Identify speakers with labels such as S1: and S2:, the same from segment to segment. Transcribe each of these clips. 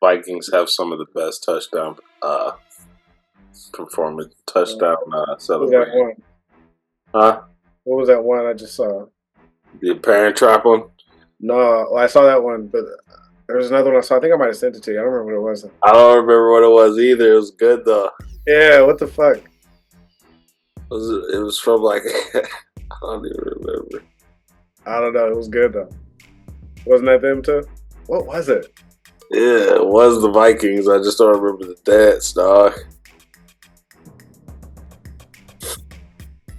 S1: Vikings have some of the best touchdown celebration. Huh?
S2: What was that one I just saw?
S1: The Parent Trap one?
S2: No, I saw that one, but there was another one I saw. I think I might have sent it to you. I don't remember what it was.
S1: I don't remember what it was either. It was good though.
S2: Yeah, what the fuck?
S1: It was from like I don't even remember.
S2: I don't know. It was good though. Wasn't that them too? What was it?
S1: Yeah, it was the Vikings. I just don't remember the dance, dog.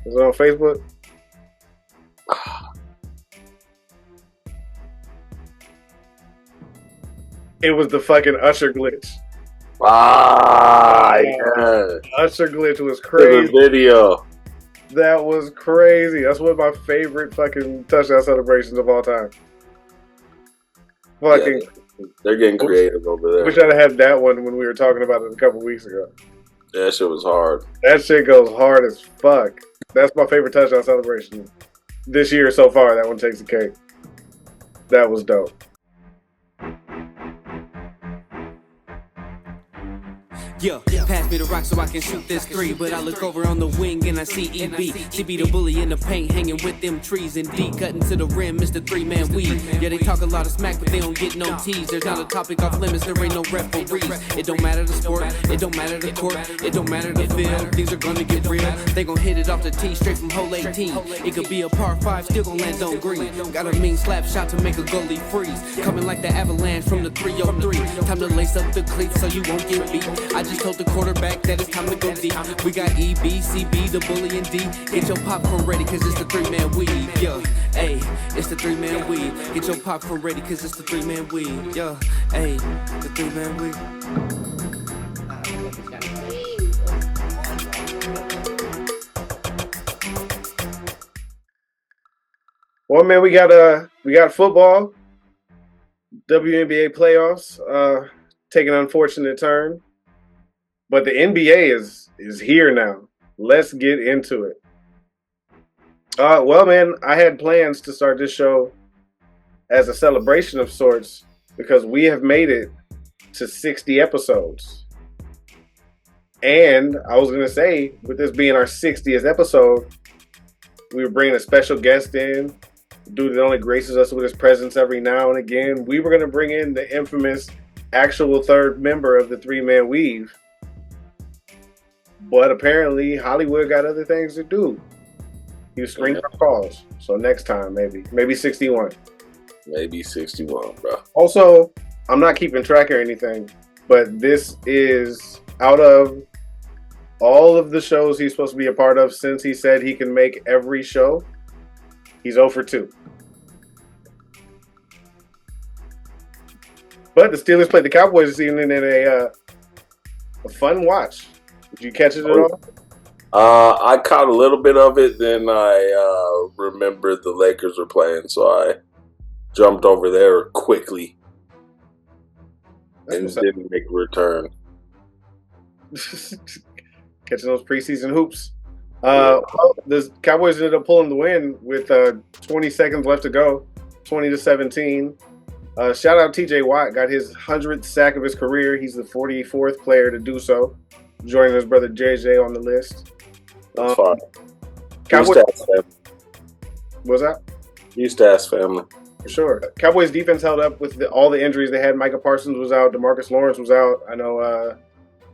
S2: Was it on Facebook? It was the fucking Usher glitch.
S1: Yeah.
S2: Usher glitch was crazy.
S1: The video.
S2: That was crazy. That's one of my favorite fucking touchdown celebrations of all time. Fucking.
S1: Yeah, they're getting creative over there.
S2: Wish I'd have had that one when we were talking about it a couple weeks ago.
S1: Yeah, that shit was hard.
S2: That shit goes hard as fuck. That's my favorite touchdown celebration this year so far. That one takes the cake. That was dope.
S3: Yeah, pass me the rock so I can shoot this three. But I look over on the wing and I see EB. CB the bully in the paint hanging with them trees. And D cutting to the rim, Mr. 3-Man weed. Yeah, they talk a lot of smack, but they don't get no tease. There's not a topic off limits, there ain't no referees. It don't matter the sport, it don't matter the court, it don't matter the field. Things are gonna get real. They gon' hit it off the tee straight from hole 18. It could be a par 5, still gon' land on green. Got a mean slap shot to make a goalie freeze. Coming like the avalanche from the 303. Time to lace up the cleats so you won't get beat. I just told the quarterback that it's time to go deep. We got E, B, C, B, the bully, and D. Get your popcorn ready, cause it's the 3-man weed. Yeah, hey, it's the 3-man weed. Get your popcorn ready, cause it's the 3-man weed. Yeah, hey, the 3-man weed.
S2: Well, man, we got football, WNBA playoffs, take an unfortunate turn. But the NBA is here now. Let's get into it. Well, man, I had plans to start this show as a celebration of sorts because we have made it to 60 episodes. And I was going to say, with this being our 60th episode, we were bringing a special guest in, a dude that only graces us with his presence every now and again. We were going to bring in the infamous actual third member of the 3-Man Weave. But apparently, Hollywood got other things to do. He was screening for calls. So next time, maybe 61.
S1: Maybe 61, bro.
S2: Also, I'm not keeping track or anything, but this is out of all of the shows he's supposed to be a part of since he said he can make every show. He's 0 for 2. But the Steelers played the Cowboys this evening in a fun watch. Did you catch it at all?
S1: I caught a little bit of it. Then I remembered the Lakers were playing, so I jumped over there quickly and didn't make a return.
S2: Catching those preseason hoops. The Cowboys ended up pulling the win with 20 seconds left to go, 20-17. Shout out TJ Watt, got his 100th sack of his career. He's the 44th player to do so, joining his brother JJ on the list.
S1: That's fine.
S2: Cowboys. What's that?
S1: Eustace family.
S2: For sure. Cowboys defense held up with all the injuries they had. Micah Parsons was out. DeMarcus Lawrence was out. I know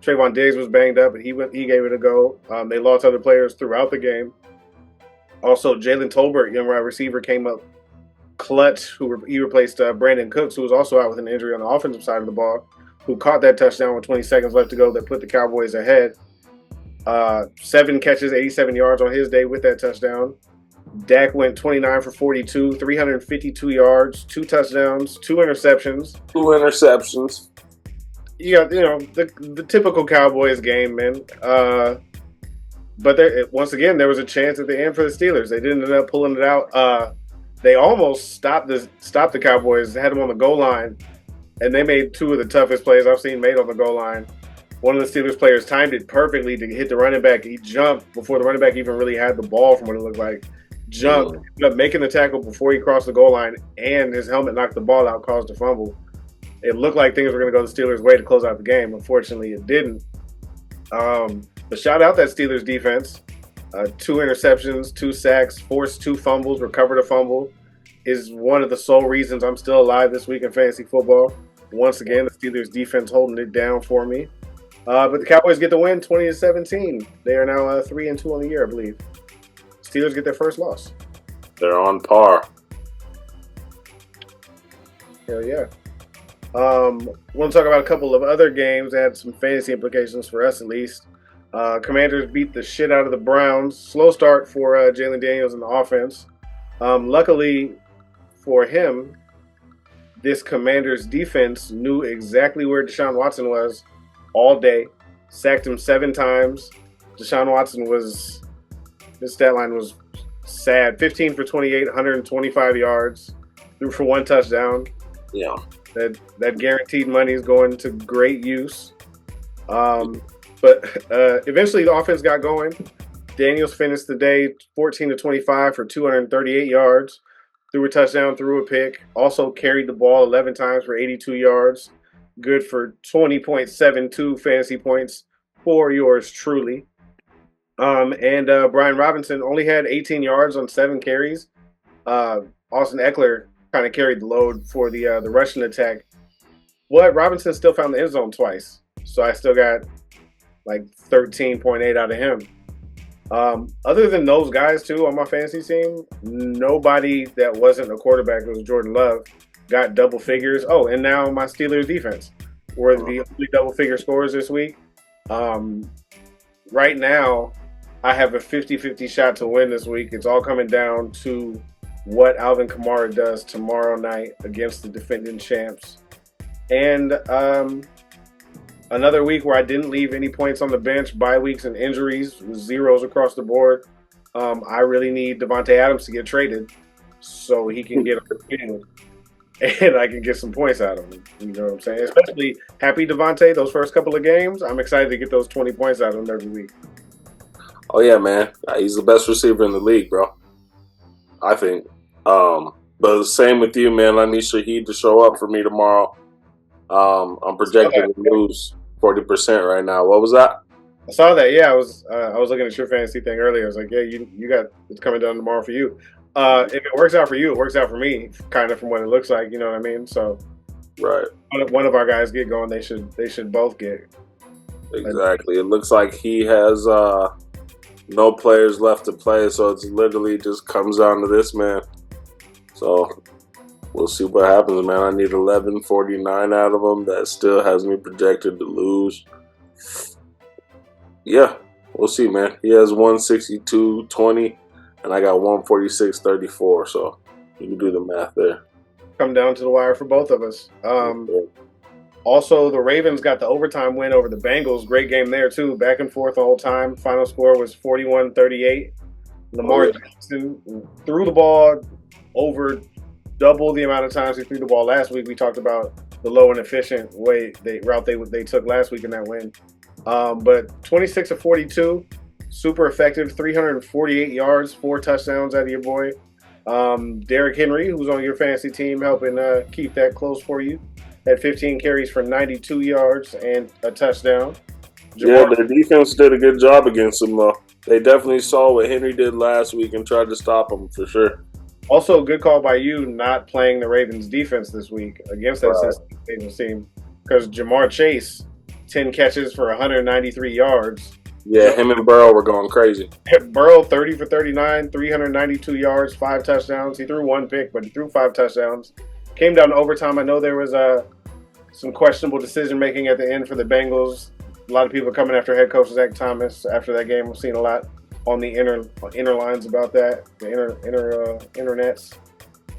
S2: Trayvon Diggs was banged up, but he gave it a go. They lost other players throughout the game. Also, Jalen Tolbert, young wide receiver, came up clutch. He replaced Brandon Cooks, who was also out with an injury on the offensive side of the ball, who caught that touchdown with 20 seconds left to go that put the Cowboys ahead. 7 catches, 87 yards on his day with that touchdown. Dak went 29 for 42, 352 yards, 2 touchdowns, 2 interceptions.
S1: 2 interceptions.
S2: You got, the typical Cowboys game, man. But once again, there was a chance at the end for the Steelers. They didn't end up pulling it out. They almost stopped the Cowboys, had them on the goal line, and they made 2 of the toughest plays I've seen made on the goal line. One of the Steelers players timed it perfectly to hit the running back. He jumped before the running back even really had the ball from what it looked like. Jumped, ended up making the tackle before he crossed the goal line, and his helmet knocked the ball out, caused a fumble. It looked like things were going to go the Steelers' way to close out the game. Unfortunately, it didn't. But shout out that Steelers defense. 2 interceptions, 2 sacks, forced 2 fumbles, recovered a fumble. Is one of the sole reasons I'm still alive this week in fantasy football. Once again, the Steelers defense holding it down for me. But the Cowboys get the win 20-17. They are now 3-2 on the year, I believe. Steelers get their first loss.
S1: They're on par.
S2: Hell yeah. Want to talk about a couple of other games that had some fantasy implications for us at least. Commanders beat the shit out of the Browns. Slow start for Jalen Daniels in the offense. Luckily for him, this Commanders defense knew exactly where Deshaun Watson was all day. Sacked him 7 times. Deshaun Watson his stat line was sad. 15 for 28, 125 yards. Threw for 1 touchdown.
S1: Yeah.
S2: That guaranteed money is going to great use. But eventually the offense got going. Daniels finished the day 14-25 for 238 yards. Threw a touchdown, threw a pick. Also carried the ball 11 times for 82 yards. Good for 20.72 fantasy points for yours truly. And Brian Robinson only had 18 yards on 7 carries. Austin Eckler kind of carried the load for the Russian attack. But Robinson still found the end zone twice. So I still got like 13.8 out of him. Other than those guys, too, on my fantasy team, nobody that wasn't a quarterback, it was Jordan Love, got double figures. Oh, and now my Steelers defense were the only double-figure scorers this week. Right now, I have a 50-50 shot to win this week. It's all coming down to what Alvin Kamara does tomorrow night against the defending champs. And another week where I didn't leave any points on the bench, bye weeks and injuries, with zeros across the board. I really need Devontae Adams to get traded so he can get on the field and I can get some points out of him. You know what I'm saying? Especially happy Devontae, those first couple of games. I'm excited to get those 20 points out of him every week.
S1: Oh, yeah, man. He's the best receiver in the league, bro. I think. But same with you, man. I need Shaheed to show up for me tomorrow. I'm projected to lose 40% right now. What was that?
S2: I saw that. Yeah, I was looking at your fantasy thing earlier. I was like, yeah, you got it's coming down tomorrow for you. If it works out for you, it works out for me. Kind of from what it looks like. You know what I mean? So,
S1: right.
S2: One of our guys get going, they should both get.
S1: Exactly. It looks like he has no players left to play, so it's literally just comes down to this man. So we'll see what happens, man. I need 1149 out of him. That still has me projected to lose. Yeah, we'll see, man. He has 162.20, and I got 146.34. So you can do the math there.
S2: Come down to the wire for both of us. Also, the Ravens got the overtime win over the Bengals. Great game there, too. Back and forth the whole time. Final score was 41-38. Lamar Jackson threw the ball over double the amount of times he threw the ball last week. We talked about the low and efficient route they took last week in that win. But 26 of 42, super effective, 348 yards, 4 touchdowns out of your boy. Derrick Henry, who's on your fantasy team, helping keep that close for you. Had 15 carries for 92 yards and a touchdown.
S1: Yeah, the defense did a good job against him, though. They definitely saw what Henry did last week and tried to stop him for sure.
S2: Also, good call by you not playing the Ravens defense this week against that Ravens team, because Jamar Chase, 10 catches for 193 yards.
S1: Yeah, him and Burrow were going crazy.
S2: Burrow 30 for 39, 392 yards, 5 touchdowns. He threw 1 pick, but he threw 5 touchdowns. Came down to overtime. I know there was some questionable decision making at the end for the Bengals. A lot of people coming after head coach Zach Thomas after that game. We've seen a lot on the inner lines about that, the internets.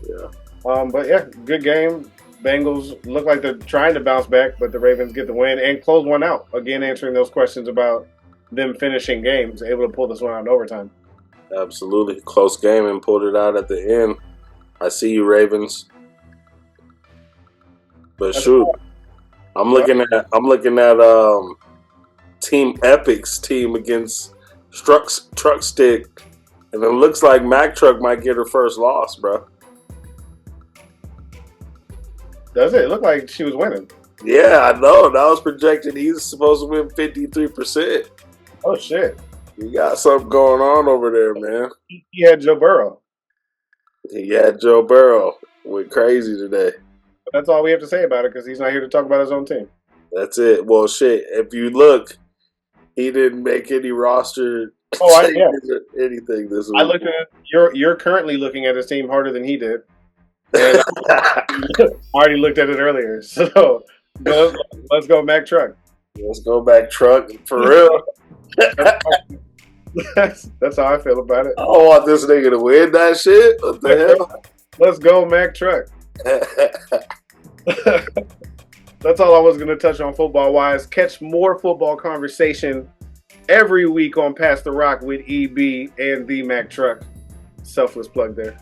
S1: Yeah.
S2: But yeah, good game. Bengals look like they're trying to bounce back, but the Ravens get the win and close one out. Again, answering those questions about them finishing games, able to pull this one out in overtime.
S1: Absolutely. Close game and pulled it out at the end. I see you, Ravens. But shoot, I'm looking at Team Epic's team against Truck Stick, and it looks like Mack Truck might get her first loss, bro.
S2: Does it? It looked like she was winning.
S1: Yeah, I know. Now it's projected he's supposed to win 53%.
S2: Oh shit!
S1: You got something going on over there, man.
S2: He had Joe Burrow.
S1: He had Joe Burrow. Went crazy today.
S2: But that's all we have to say about it because he's not here to talk about his own team.
S1: That's it. Well, shit. If you look, he didn't make any roster
S2: Yeah.
S1: anything this week.
S2: I looked at it. You're currently looking at his team harder than he did, and I already looked at it earlier. So let's go Mac Truck.
S1: Let's go back truck for real.
S2: That's how I feel about it.
S1: I don't want this nigga to win that shit. What the hell?
S2: Let's go Mac Truck. That's all I was going to touch on football-wise. Catch more football conversation every week on Pass the Rock with EB and the Mac Truck. Selfless plug there.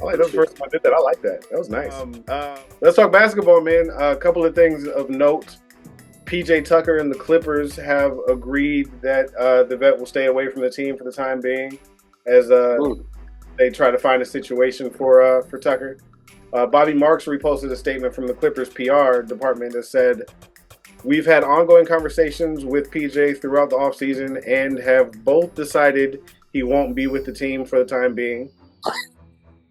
S2: I like that was the first time I did that. I like that. That was nice. Let's talk basketball, man. A couple of things of note. PJ Tucker and the Clippers have agreed that the vet will stay away from the team for the time being as they try to find a situation for Tucker. Bobby Marks reposted a statement from the Clippers PR department that said, "We've had ongoing conversations with PJ throughout the offseason and have both decided he won't be with the team for the time being.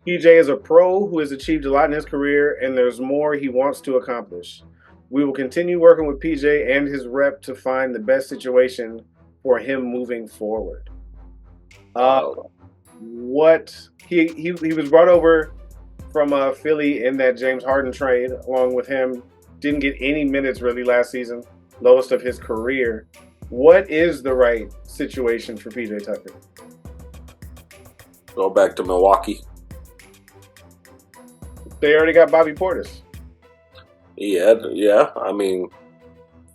S2: PJ is a pro who has achieved a lot in his career, and there's more he wants to accomplish. We will continue working with PJ and his rep to find the best situation for him moving forward." What he was brought over from Philly in that James Harden trade, along with him. Didn't get any minutes really last season, lowest of his career. What is the right situation for PJ Tucker?
S1: Go back to Milwaukee.
S2: They already got Bobby Portis.
S1: Yeah. I mean,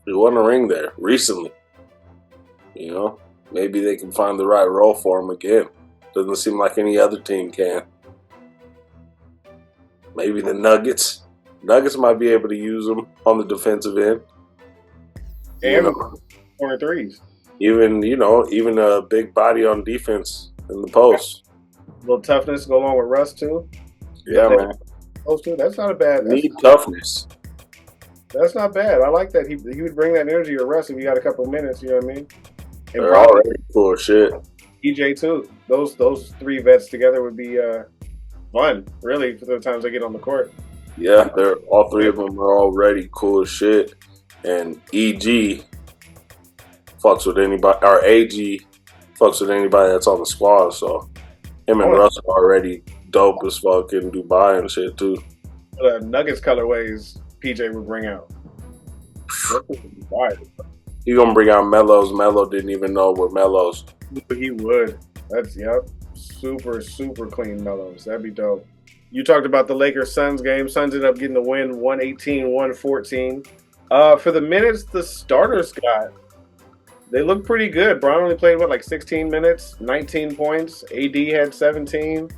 S1: he won a ring there recently. You know, maybe they can find the right role for him again. Doesn't seem like any other team can. Maybe the Nuggets. Nuggets might be able to use him on the defensive end.
S2: And corner threes.
S1: Even a big body on defense in the post.
S2: A little toughness go along with Russ too.
S1: Yeah, man.
S2: Those two, that's not a bad.
S1: Need toughness.
S2: That's not bad. I like that. He would bring that energy to Russ if you got a couple of minutes. You know what I mean? And
S1: they're already cool as shit.
S2: EJ too. Those three vets together would be fun, really, for the times they get on the court.
S1: Yeah, they're all three of them are already cool as shit. And EG fucks with anybody, or AG fucks with anybody that's on the squad. So him and Russ are already dope as fuck in Dubai and shit too.
S2: The Nuggets colorways PJ would bring out.
S1: He gonna bring out Melos. Melo didn't even know we're Melos.
S2: He would. That's super clean Melos. That'd be dope. You talked about the Lakers-Suns game. Suns ended up getting the win, 118-114. For the minutes the starters got, they looked pretty good. Bron only played, 16 minutes, 19 points. AD had 17.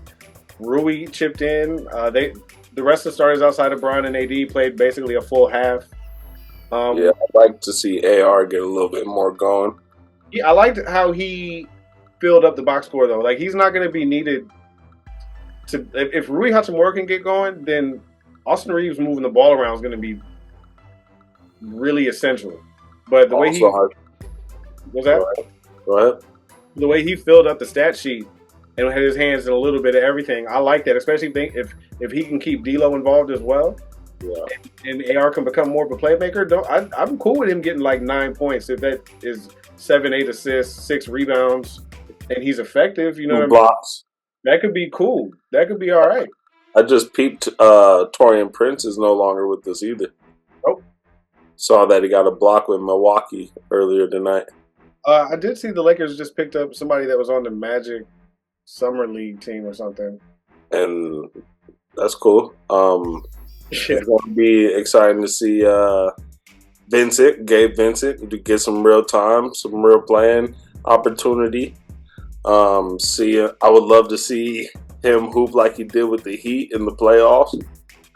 S2: Rui chipped in. The rest of the starters outside of Bron and AD played basically a full half.
S1: I'd like to see AR get a little bit more going.
S2: Yeah, I liked how he filled up the box score, though. Like, he's not going to be needed to. If Rui Hachimura can get going, then Austin Reeves moving the ball around is going to be really essential. But the way he was that?
S1: Go ahead.
S2: The way he filled up the stat sheet and had his hands in a little bit of everything, I like that. Especially if he can keep D'Lo involved as well.
S1: Yeah.
S2: And AR can become more of a playmaker. I'm cool with him getting 9 points if that is 7-8 assists, 6 rebounds, and he's effective. You know what I mean?
S1: Blocks.
S2: That could be cool. That could be all right.
S1: I just peeped. Torian Prince is no longer with us either.
S2: Oh.
S1: Saw that he got a block with Milwaukee earlier tonight.
S2: I did see the Lakers just picked up somebody that was on the Magic Summer League team or something.
S1: And that's cool.
S2: Yeah.
S1: It's going to be exciting to see Gabe Vincent, to get some real time, some real playing opportunity. I would love to see him hoop like he did with the Heat in the playoffs.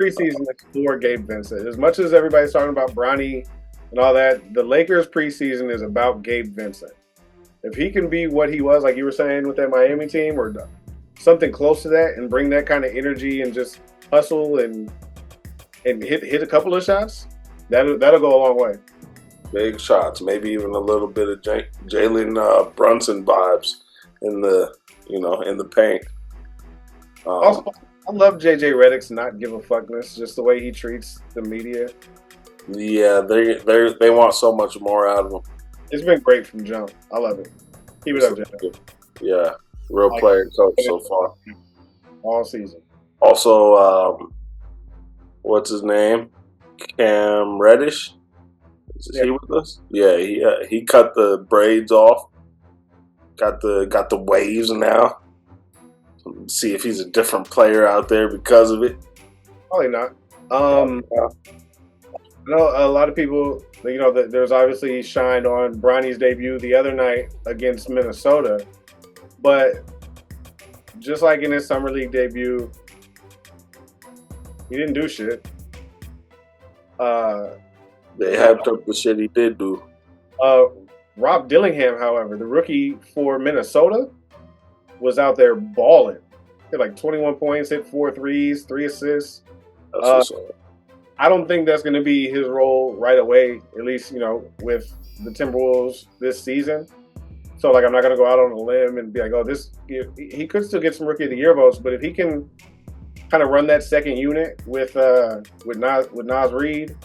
S2: Preseason is for Gabe Vincent. As much as everybody's talking about Bronny and all that, the Lakers preseason is about Gabe Vincent. If he can be what he was, like you were saying, with that Miami team or something close to that and bring that kind of energy and just hustle and and hit a couple of shots, that'll go a long way.
S1: Big shots, maybe even a little bit of Jalen Brunson vibes in the paint.
S2: Also, I love JJ Redick's not give a fuckness, just the way he treats the media.
S1: Yeah, they want so much more out of him.
S2: It's been great from jump. I love it. Keep it up, JJ.
S1: Yeah, real player coach so far.
S2: All season.
S1: Also, what's his name? Cam Reddish. Is he with us? Yeah, he cut the braids off. Got the waves now. See if he's a different player out there because of it.
S2: Probably not. I know a lot of people, there's obviously shine on Bronny's debut the other night against Minnesota, but just like in his summer league debut, he didn't do shit.
S1: They hyped up the shit he did do.
S2: Rob Dillingham, however, the rookie for Minnesota, was out there balling. Hit like 21 points, hit 4 threes, 3 assists.
S1: That's what's up.
S2: I don't think that's going to be his role right away, at least, with the Timberwolves this season. So, like, I'm not going to go out on a limb and be like, oh, he could still get some Rookie of the Year votes, but if he can kind of run that second unit with Naz Reid,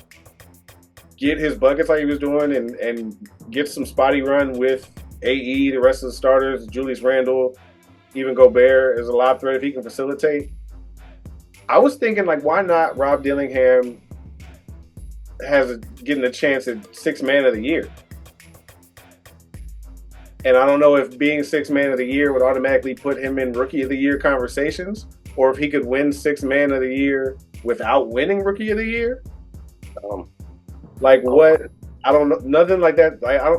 S2: get his buckets like he was doing, and get some spotty run with AE, the rest of the starters, Julius Randle, even Gobert as a lob threat if he can facilitate. I was thinking, like, why not Rob Dillingham getting a chance at Sixth Man of the Year? And I don't know if being Sixth Man of the Year would automatically put him in Rookie of the Year conversations, or if he could win Sixth Man of the Year without winning Rookie of the Year. What? I don't know. Nothing like that. I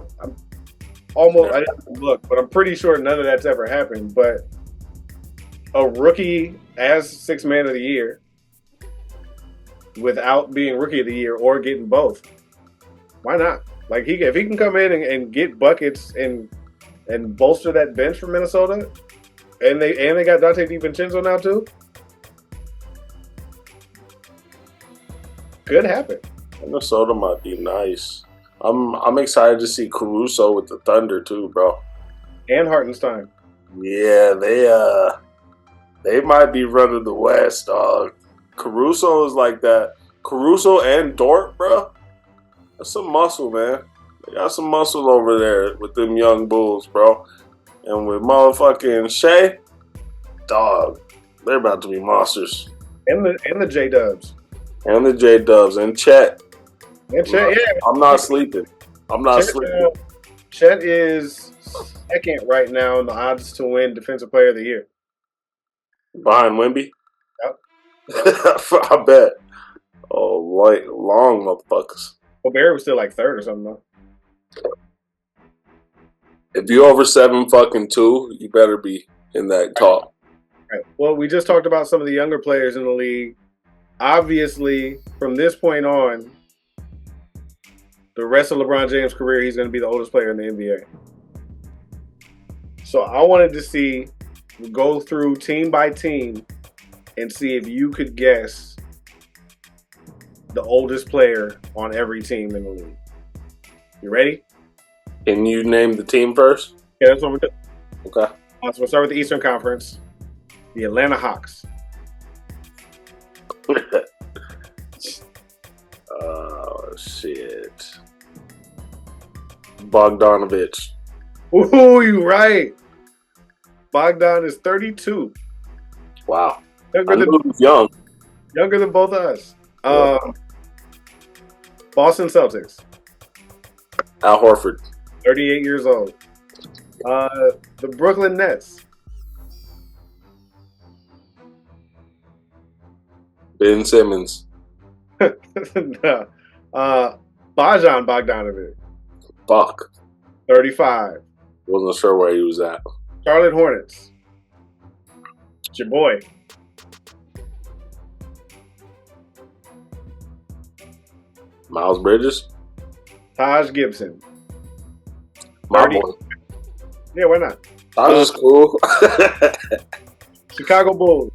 S2: didn't look, but I'm pretty sure none of that's ever happened. But a rookie as Sixth Man of the Year without being Rookie of the Year or getting both, why not? Like, if he can come in and get buckets and bolster that bench for Minnesota, and they got Dante DiVincenzo now too, could happen.
S1: Minnesota might be nice. I'm excited to see Caruso with the Thunder too, bro.
S2: And Hartenstein.
S1: Yeah, they might be running the West, dog. Caruso is like that. Caruso and Dort, bro. That's some muscle, man. They got some muscle over there with them young Bulls, bro. And with motherfucking Shea, dog, they're about to be monsters.
S2: And the J-Dubs.
S1: And the J-Dubs. And Chet.
S2: And Chet, yeah.
S1: I'm not sleeping. Sleeping.
S2: Chet is second right now in the odds to win Defensive Player of the Year.
S1: Behind Wemby?
S2: Yep.
S1: I bet. Oh, long motherfuckers.
S2: Gobert was still like third or something, though.
S1: If you over 7-2, you better be in that talk.
S2: Right. Well, we just talked about some of the younger players in the league. Obviously, from this point on, the rest of LeBron James' career, he's going to be the oldest player in the NBA. So I wanted to go through team by team and see if you could guess the oldest player on every team in the league. You ready?
S1: Can you name the team first?
S2: Yeah, that's what we're doing.
S1: Okay.
S2: So we'll start with the Eastern Conference. The Atlanta Hawks.
S1: Oh, shit. Bogdanovich.
S2: Ooh, you right. Bogdan is 32.
S1: Wow. Young.
S2: Younger than both of us. Boston Celtics.
S1: Al Horford.
S2: 38 years old. The Brooklyn Nets.
S1: Ben Simmons.
S2: Bojan Bogdanovic.
S1: Fuck.
S2: 35.
S1: Wasn't sure where he was at.
S2: Charlotte Hornets. It's your boy.
S1: Miles Bridges.
S2: Taj Gibson.
S1: My
S2: 30.
S1: boy.
S2: Yeah, why not?
S1: Taj is cool.
S2: Chicago Bulls.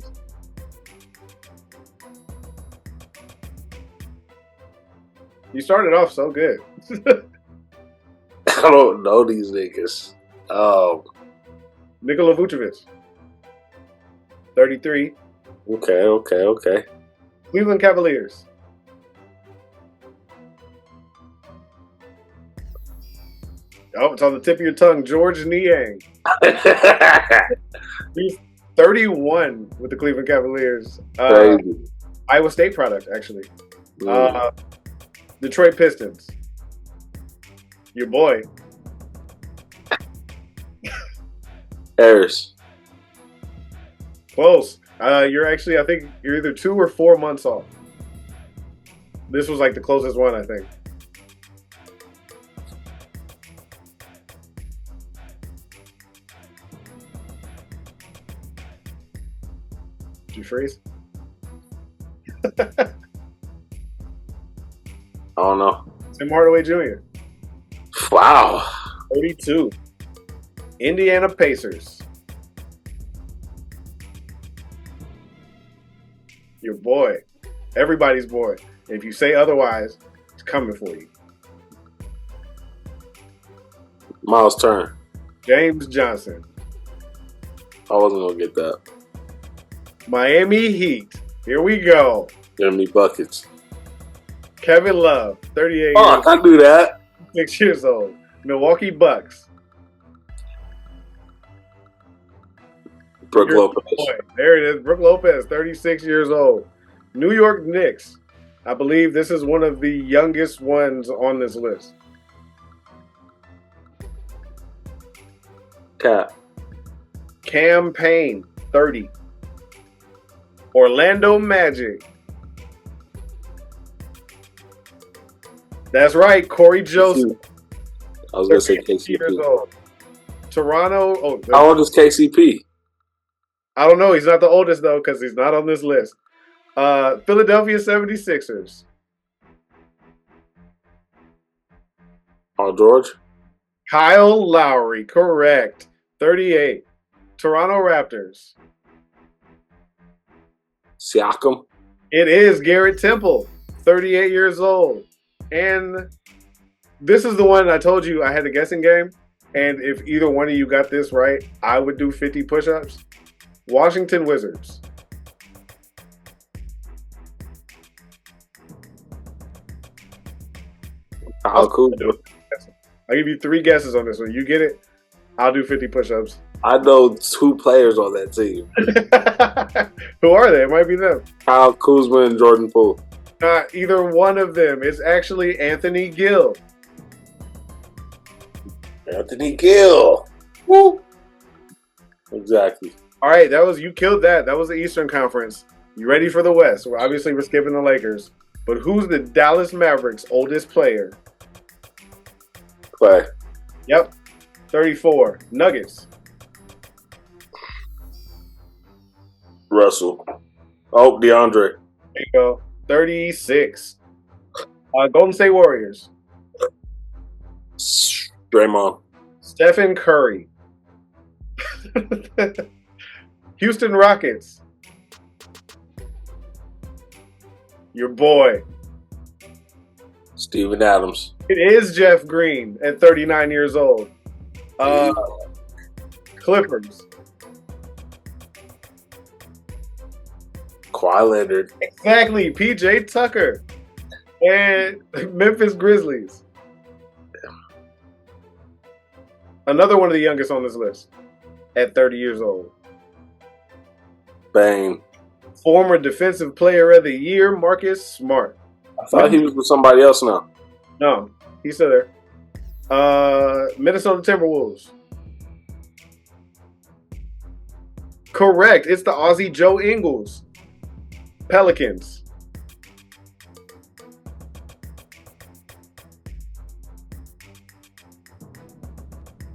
S2: You started off so good.
S1: I don't know these niggas.
S2: Nikola Vucevic, 33.
S1: Okay.
S2: Cleveland Cavaliers. Oh, it's on the tip of your tongue. George Niang. He's 31 with the Cleveland Cavaliers.
S1: Crazy.
S2: Iowa State product, actually.
S1: Mm.
S2: Detroit Pistons. Your boy.
S1: Harris.
S2: Close. You're actually, I think you're either 2 or 4 months off. This was like the closest one, I think. Did you freeze?
S1: I don't know.
S2: Tim Hardaway Jr.
S1: Wow.
S2: 32. Indiana Pacers. Your boy. Everybody's boy. If you say otherwise, it's coming for you.
S1: Miles Turner.
S2: James Johnson.
S1: I wasn't gonna get that.
S2: Miami Heat. Here we go.
S1: Give me buckets.
S2: Kevin Love, 38
S1: Oh, I knew that.
S2: 6 years old. Milwaukee Bucks.
S1: Brook Lopez.
S2: Boy, there it is. Brook Lopez, 36 years old. New York Knicks. I believe this is one of the youngest ones on this list.
S1: Cat.
S2: Cam Payne, 30. Orlando Magic. That's right, Corey Joseph.
S1: I was gonna say
S2: years
S1: KCP.
S2: old. Toronto. Oh,
S1: How old is KCP?
S2: I don't know. He's not the oldest, though, because he's not on this list. Philadelphia 76ers.
S1: Oh, George.
S2: Kyle Lowry, correct. 38. Toronto Raptors.
S1: Siakam.
S2: It is Garrett Temple, 38 years old. And this is the one I told you I had a guessing game. And if either one of you got this right, I would do 50 push-ups. Washington Wizards.
S1: How cool.
S2: I'll give you 3 guesses on this one. You get it, I'll do 50 push-ups.
S1: I know 2 players on that team.
S2: Who are they? It might be them.
S1: Kyle Kuzma and Jordan Poole.
S2: Not either one of them. It's actually Anthony Gill.
S1: Anthony Gill.
S2: Woo!
S1: Exactly.
S2: All right, you killed that. That was the Eastern Conference. You ready for the West? Well, obviously, we're skipping the Lakers. But who's the Dallas Mavericks' oldest player?
S1: Clay.
S2: Yep, 34. Nuggets.
S1: Russell. Oh, DeAndre.
S2: There you go. 36. Golden State Warriors.
S1: Draymond.
S2: Stephen Curry. Houston Rockets. Your boy.
S1: Steven Adams.
S2: It is Jeff Green at 39 years old. Clippers.
S1: Kawhi Leonard.
S2: Exactly. PJ Tucker. And Memphis Grizzlies. Another one of the youngest on this list at 30 years old.
S1: Bang.
S2: Former Defensive Player of the Year, Marcus Smart.
S1: I thought he was with somebody else now.
S2: No, he's still there. Minnesota Timberwolves. Correct. It's the Aussie Joe Ingles. Pelicans.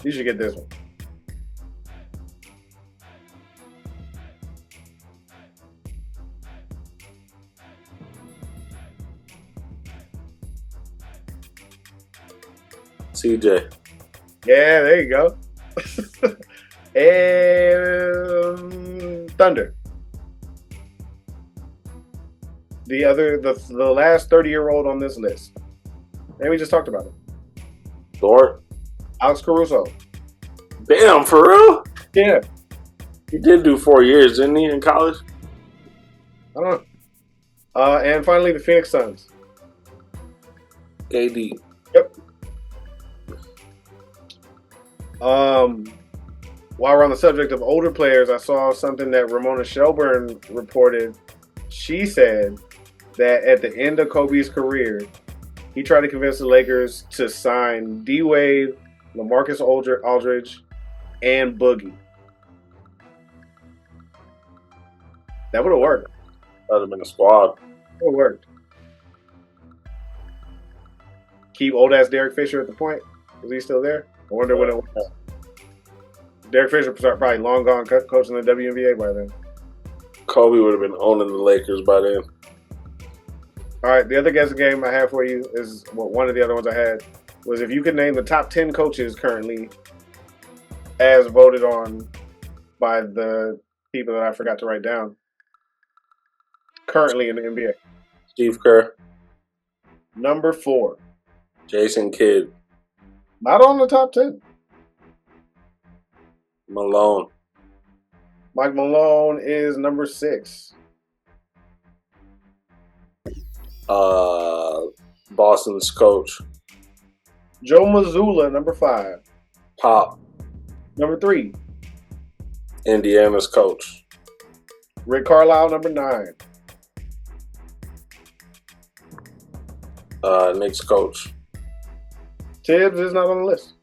S2: You should get this one.
S1: CJ.
S2: Yeah, there you go. And Thunder. The last 30-year-old on this list. And we just talked about it.
S1: Dort.
S2: Alex Caruso.
S1: Damn, for real?
S2: Yeah.
S1: He did do 4 years, didn't he, in college?
S2: I don't know. And finally, the Phoenix Suns.
S1: KD.
S2: Yep. While we're on the subject of older players, I saw something that Ramona Shelburne reported. She said that at the end of Kobe's career, he tried to convince the Lakers to sign D-Wade, LaMarcus Aldridge, and Boogie. That would have worked.
S1: That would have been a squad.
S2: It would have worked. Keep old-ass Derek Fisher at the point. Is he still there? I wonder when it was. Derek Fisher probably long gone coaching the WNBA by then.
S1: Kobe would have been owning the Lakers by then.
S2: All right, the other guessing game I have for you is one of the other ones I had was if you could name the top 10 coaches currently as voted on by the people that I forgot to write down currently in the NBA.
S1: Steve Kerr.
S2: Number 4.
S1: Jason Kidd.
S2: Not on the top 10.
S1: Malone.
S2: Mike Malone is number 6.
S1: Boston's coach.
S2: Joe Mazzulla, number 5.
S1: Pop.
S2: Number 3.
S1: Indiana's coach.
S2: Rick Carlisle, number 9.
S1: Knicks coach.
S2: Tibbs is not on the list.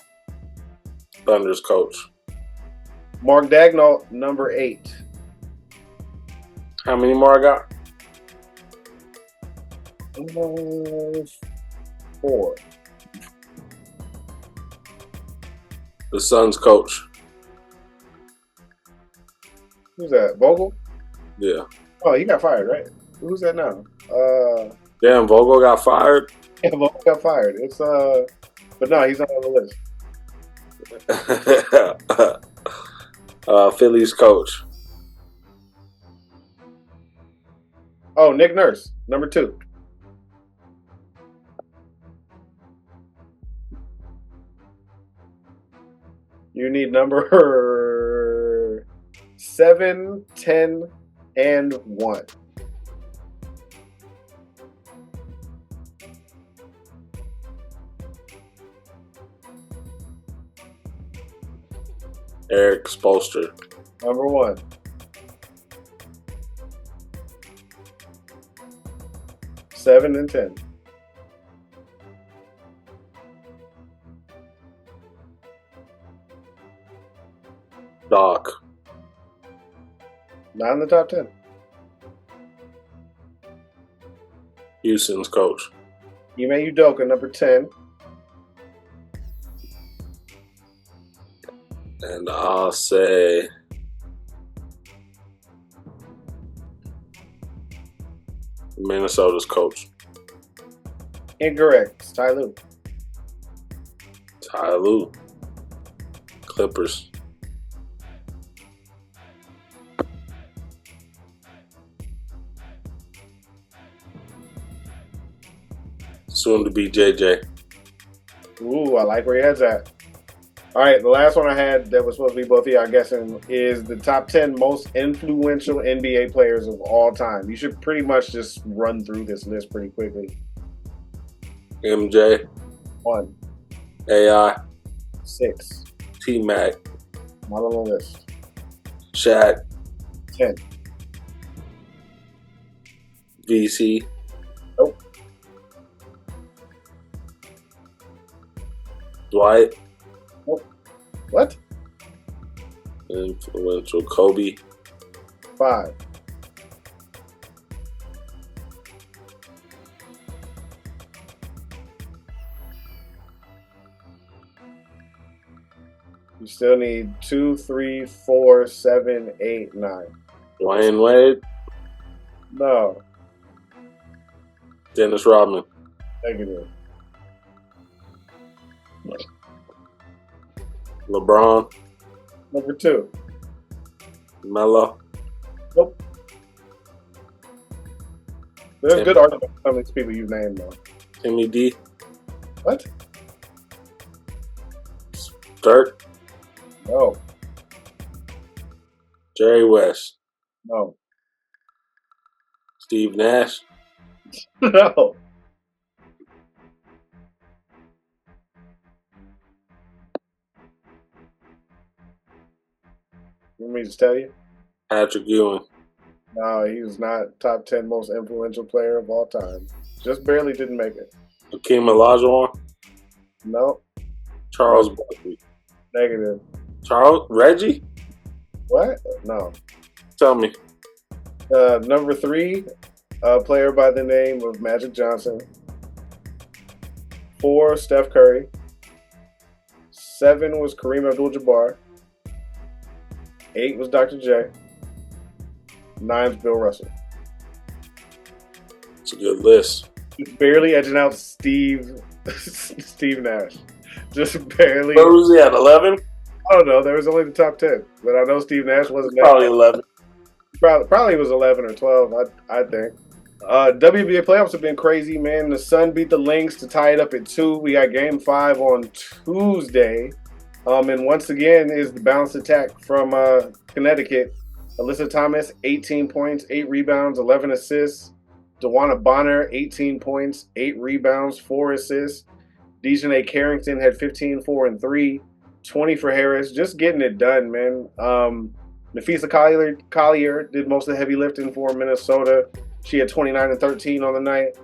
S1: Thunder's coach.
S2: Mark Daigneault, number 8.
S1: How many more I got?
S2: 4.
S1: The Suns coach.
S2: Who's that? Vogel?
S1: Yeah.
S2: Oh, he got fired, right? Who's that now?
S1: Damn, Vogel got fired?
S2: Yeah, Vogel got fired. It's but no, he's not on the list.
S1: Philly's coach.
S2: Oh, Nick Nurse, number 2. You need number 7, 10, and 1.
S1: Eric Spoelstra.
S2: Number 1. Seven and 10.
S1: Doc.
S2: Not in the top 10.
S1: Houston's coach.
S2: Ime Udoka, number 10.
S1: And I'll say Minnesota's coach.
S2: Incorrect. It's Ty Lue.
S1: Ty Lue. Clippers. Soon to be JJ.
S2: Ooh, I like where your head's at. All right, the last one I had that was supposed to be both of y'all guessing is the top 10 most influential NBA players of all time. You should pretty much just run through this list pretty quickly.
S1: MJ.
S2: 1.
S1: AI.
S2: 6.
S1: T-Mac.
S2: Not on the list.
S1: Shaq.
S2: 10.
S1: VC.
S2: Nope.
S1: Dwight.
S2: Nope. What?
S1: Influential. Kobe.
S2: 5. You still need 2, 3, 4, 7, 8, 9.
S1: Dwayne Wade.
S2: No.
S1: Dennis Rodman.
S2: Negative.
S1: LeBron.
S2: Number 2.
S1: Melo.
S2: Nope. There's good argument for some of these people you've named, though.
S1: Timmy D.
S2: What?
S1: Dirk,
S2: No.
S1: Jerry West,
S2: No.
S1: Steve Nash,
S2: No. You want me to tell you?
S1: Patrick Ewing,
S2: No, he was not top 10 most influential player of all time. Just barely didn't make it.
S1: Hakeem Olajuwon,
S2: No.
S1: Charles Barkley,
S2: Negative.
S1: Reggie.
S2: What? No.
S1: Tell me.
S2: Number 3, a player by the name of Magic Johnson. 4, Steph Curry. 7 was Kareem Abdul-Jabbar. 8 was Dr. J. 9 is Bill Russell.
S1: It's a good list.
S2: Just barely edging out Steve Nash. Just barely.
S1: Where was he at? 11?
S2: I don't know. There was only the top 10, but I know Steve Nash wasn't there.
S1: Probably 11.
S2: Probably was 11 or 12. I think. WNBA playoffs have been crazy, man. The Sun beat the Lynx to tie it up at 2. We got Game 5 on Tuesday. And once again is the balanced attack from Connecticut. Alyssa Thomas, 18 points, 8 rebounds, 11 assists. DeWanna Bonner, 18 points, 8 rebounds, 4 assists. Dejanay Carrington had 15, 4, and 3. 20 for Harris. Just getting it done, man. Nafisa Collier did most of the heavy lifting for Minnesota. She had 29 and 13 on the night.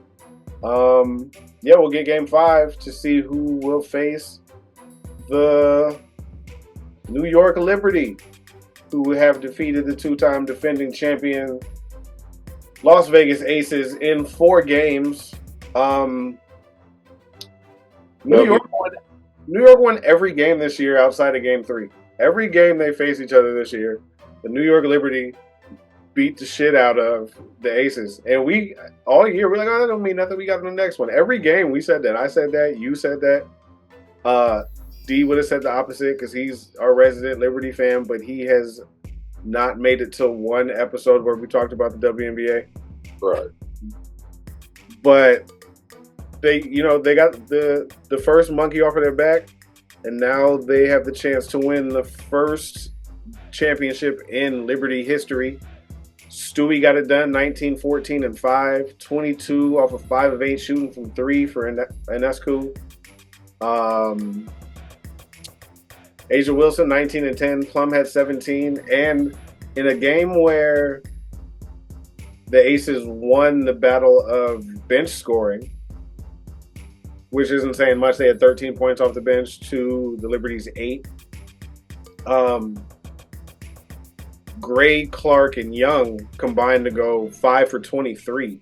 S2: Yeah, we'll get Game 5 to see who will face the New York Liberty, who have defeated the 2-time defending champion Las Vegas Aces in 4 games. New York won every game this year outside of Game 3. Every game they face each other this year, the New York Liberty beat the shit out of the Aces. And we, all year, we're like, oh, that don't mean nothing. We got the next one. Every game we said that. I said that. You said that. D would have said the opposite because he's our resident Liberty fan, but he has not made it to one episode where we talked about the WNBA.
S1: Right.
S2: But they got the first monkey off of their back, and now they have the chance to win the first championship in Liberty history. Stewie got it done, 19, 14, and 5, 22 off of 5 of 8 shooting from 3 for Enescu. Asia Wilson, 19 and 10. Plum had 17. And in a game where the Aces won the battle of bench scoring, which isn't saying much. They had 13 points off the bench to the Liberty's 8. Gray, Clark, and Young combined to go 5 for 23.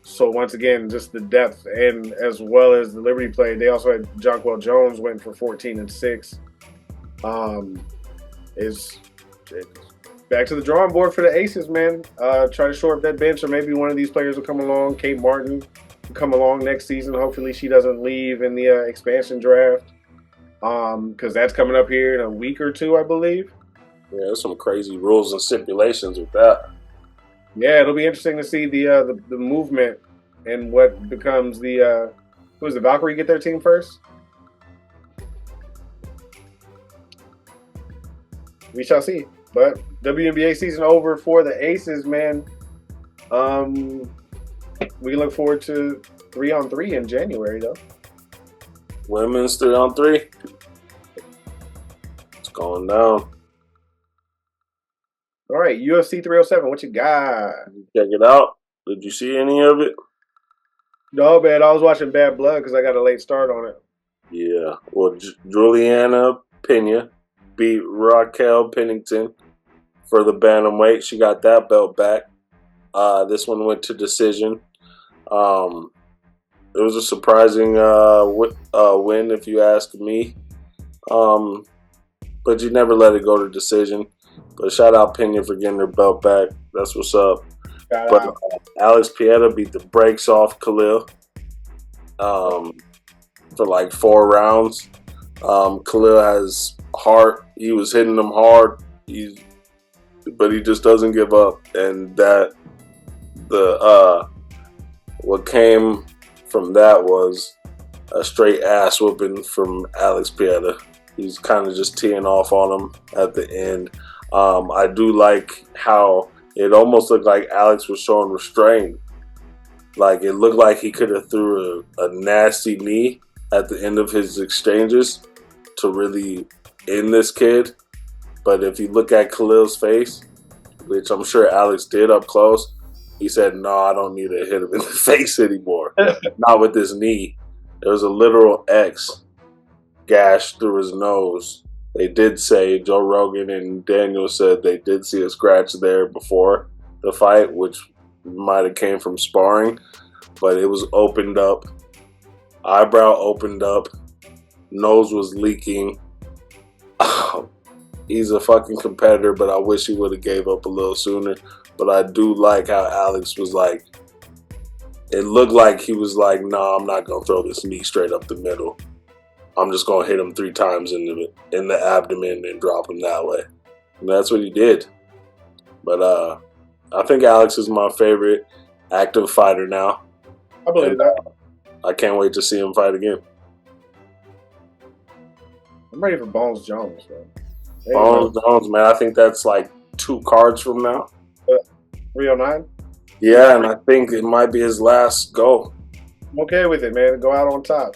S2: So once again, just the depth, and as well as the Liberty played, they also had Jonquel Jones went for 14 and 6. Is back to the drawing board for the Aces, man. Try to shore up that bench, or maybe one of these players will come along. Kate Martin will come along next season. Hopefully, she doesn't leave in the expansion draft, because that's coming up here in a week or 2, I believe.
S1: Yeah, there's some crazy rules and stipulations with that.
S2: Yeah, it'll be interesting to see the movement and what becomes the who was the Valkyrie get their team first? We shall see. But WNBA season over for the Aces, man. We look forward to 3-on-3 in January, though.
S1: Women's 3-on-3. It's going down.
S2: All right, UFC 307. What you got?
S1: Check it out. Did you see any of it?
S2: No, man. I was watching Bad Blood because I got a late start on it.
S1: Yeah. Well, Juliana Pena beat Raquel Pennington for the bantamweight. She got that belt back. This one went to decision. It was a surprising win, if you ask me. But you never let it go to decision. But shout out Pena for getting her belt back. That's what's up. But Alex Pieta beat the brakes off Khalil for like 4 rounds. Khalil has heart. He was hitting them hard. But he just doesn't give up. And that what came from that was a straight ass whooping from Alex Pieta. He's kind of just teeing off on him at the end. I do like how it almost looked like Alex was showing restraint. Like, it looked like he could have threw a nasty knee at the end of his exchanges to really end this kid. But if you look at Khalil's face, which I'm sure Alex did up close, he said, no, I don't need to hit him in the face anymore. Not with this knee. There was a literal X gash through his nose. They did say, Joe Rogan and Daniel said they did see a scratch there before the fight, which might have came from sparring, but it was opened up. Eyebrow opened up. Nose was leaking. He's a fucking competitor, but I wish he would have gave up a little sooner. But I do like how Alex was like, it looked like he was like, nah, I'm not going to throw this knee straight up the middle. I'm just going to hit him 3 times in the abdomen and drop him that way. And that's what he did. But I think Alex is my favorite active fighter now.
S2: I believe that.
S1: I can't wait to see him fight again.
S2: I'm ready for Bones Jones, man.
S1: Bones Jones, man. I think that's like 2 cards from now.
S2: 309?
S1: Yeah, and I think it might be his last go.
S2: I'm okay with it, man. Go out on top.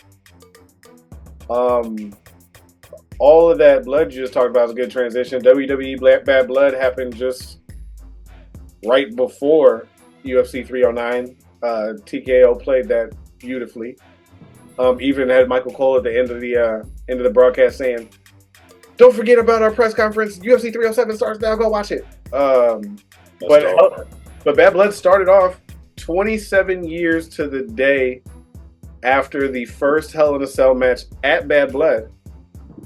S2: All of that blood you just talked about is a good transition. WWE Bad Blood happened just right before UFC 309. TKO played that beautifully. Even had Michael Cole at the end of the broadcast saying, "Don't forget about our press conference. UFC 307 starts now. Go watch it." But Bad Blood started off 27 years to the day after the first Hell in a Cell match at Bad Blood.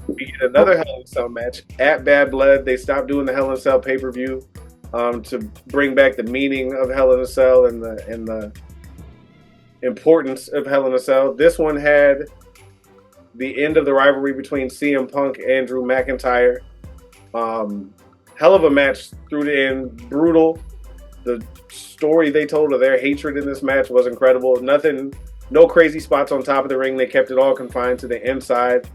S2: We get another Hell in a Cell match at Bad Blood. They stopped doing the Hell in a Cell pay-per-view to bring back the meaning of Hell in a Cell and the importance of Hell in a Cell. This one had the end of the rivalry between CM Punk and Drew McIntyre. Hell of a match through the end. Brutal. The story they told of their hatred in this match was incredible. No crazy spots on top of the ring. They kept it all confined to the inside.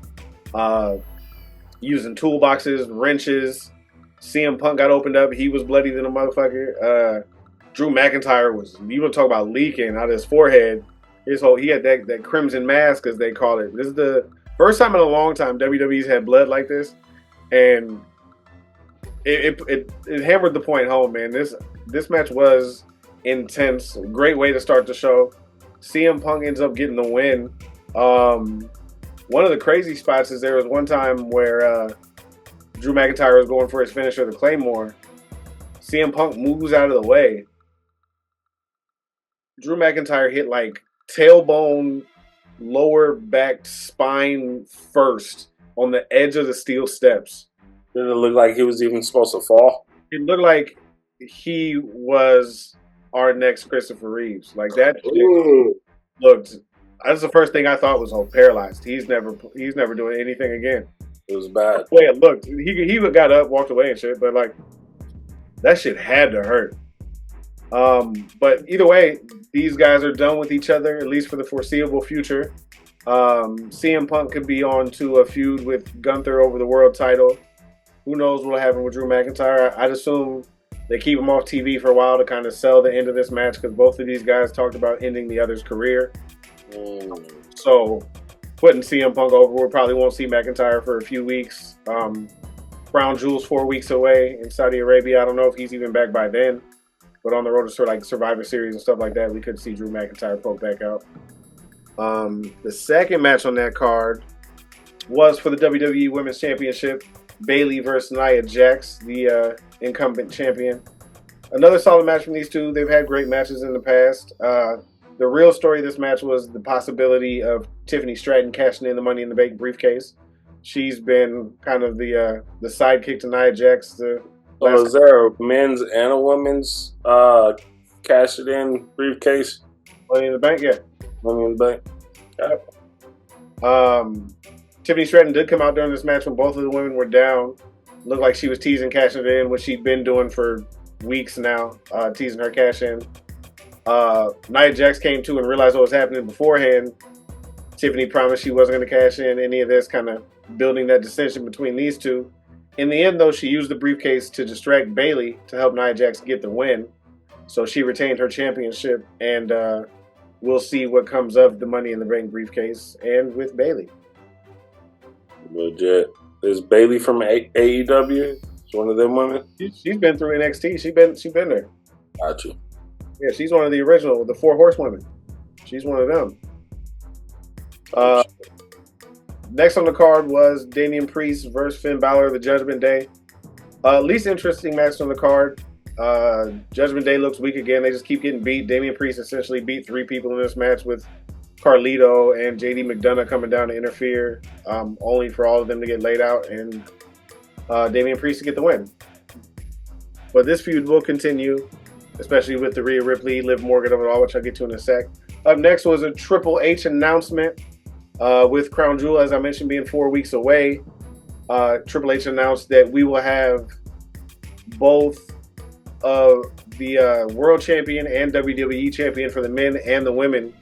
S2: Using toolboxes, wrenches. CM Punk got opened up. He was bloody than a motherfucker. Drew McIntyre was, you want to talk about leaking out of his forehead. He had that crimson mask, as they call it. This is the first time in a long time WWE's had blood like this. And it hammered the point home, man. This match was intense. Great way to start the show. CM Punk ends up getting the win. One of the crazy spots is there was one time where Drew McIntyre was going for his finisher, the Claymore. CM Punk moves out of the way. Drew McIntyre hit like tailbone, lower back, spine first on the edge of the steel steps.
S1: Did it look like he was even supposed to fall?
S2: It looked like he was our next Christopher Reeves. Like that looked. That's the first thing I thought was, paralyzed. He's never doing anything again.
S1: It was bad.
S2: The way it looked. He got up, walked away and shit, but like that shit had to hurt. But either way, these guys are done with each other, at least for the foreseeable future. CM Punk could be on to a feud with Gunther over the world title. Who knows what'll happen with Drew McIntyre? I'd assume they keep him off TV for a while to kind of sell the end of this match, because both of these guys talked about ending the other's career. So putting CM Punk over, we probably won't see McIntyre for a few weeks. Crown Jewel's 4 weeks away in Saudi Arabia. I don't know if he's even back by then. But on the road to sort of like Survivor Series and stuff like that, we could see Drew McIntyre poke back out. The second match on that card was for the WWE Women's Championship. Bayley versus Nia Jax, the incumbent champion. Another solid match from these two. They've had great matches in the past. The real story of this match was the possibility of Tiffany Stratton cashing in the Money in the Bank briefcase. She's been kind of the sidekick to Nia Jax. So is
S1: there a men's and a women's cash it in briefcase?
S2: Money in the Bank, yeah.
S1: Money in the Bank.
S2: Yep. Tiffany Stratton did come out during this match when both of the women were down. Looked like she was teasing cashing it in, which she'd been doing for weeks now, teasing her cash in. Nia Jax came to and realized what was happening beforehand. Tiffany promised she wasn't going to cash in any of this, kind of building that dissension between these two. In the end, though, she used the briefcase to distract Bayley to help Nia Jax get the win. So she retained her championship, and we'll see what comes of the Money in the Bank briefcase and with Bayley.
S1: Legit. Is Bayley from AEW? She's one of them women?
S2: She's been through NXT. She's been there.
S1: Got you.
S2: Yeah, she's one of the original, the 4 Horsewomen. She's one of them. Next on the card was Damian Priest versus Finn Balor, the Judgment Day. Least interesting match on the card. Judgment Day looks weak again. They just keep getting beat. Damian Priest essentially beat 3 people in this match with Carlito and JD McDonough coming down to interfere, only for all of them to get laid out and Damian Priest to get the win. But this feud will continue, especially with the Rhea Ripley, Liv Morgan of it all, which I'll get to in a sec. Up next was a Triple H announcement with Crown Jewel, as I mentioned, being 4 weeks away. Triple H announced that we will have both the World Champion and WWE Champion for the men and the women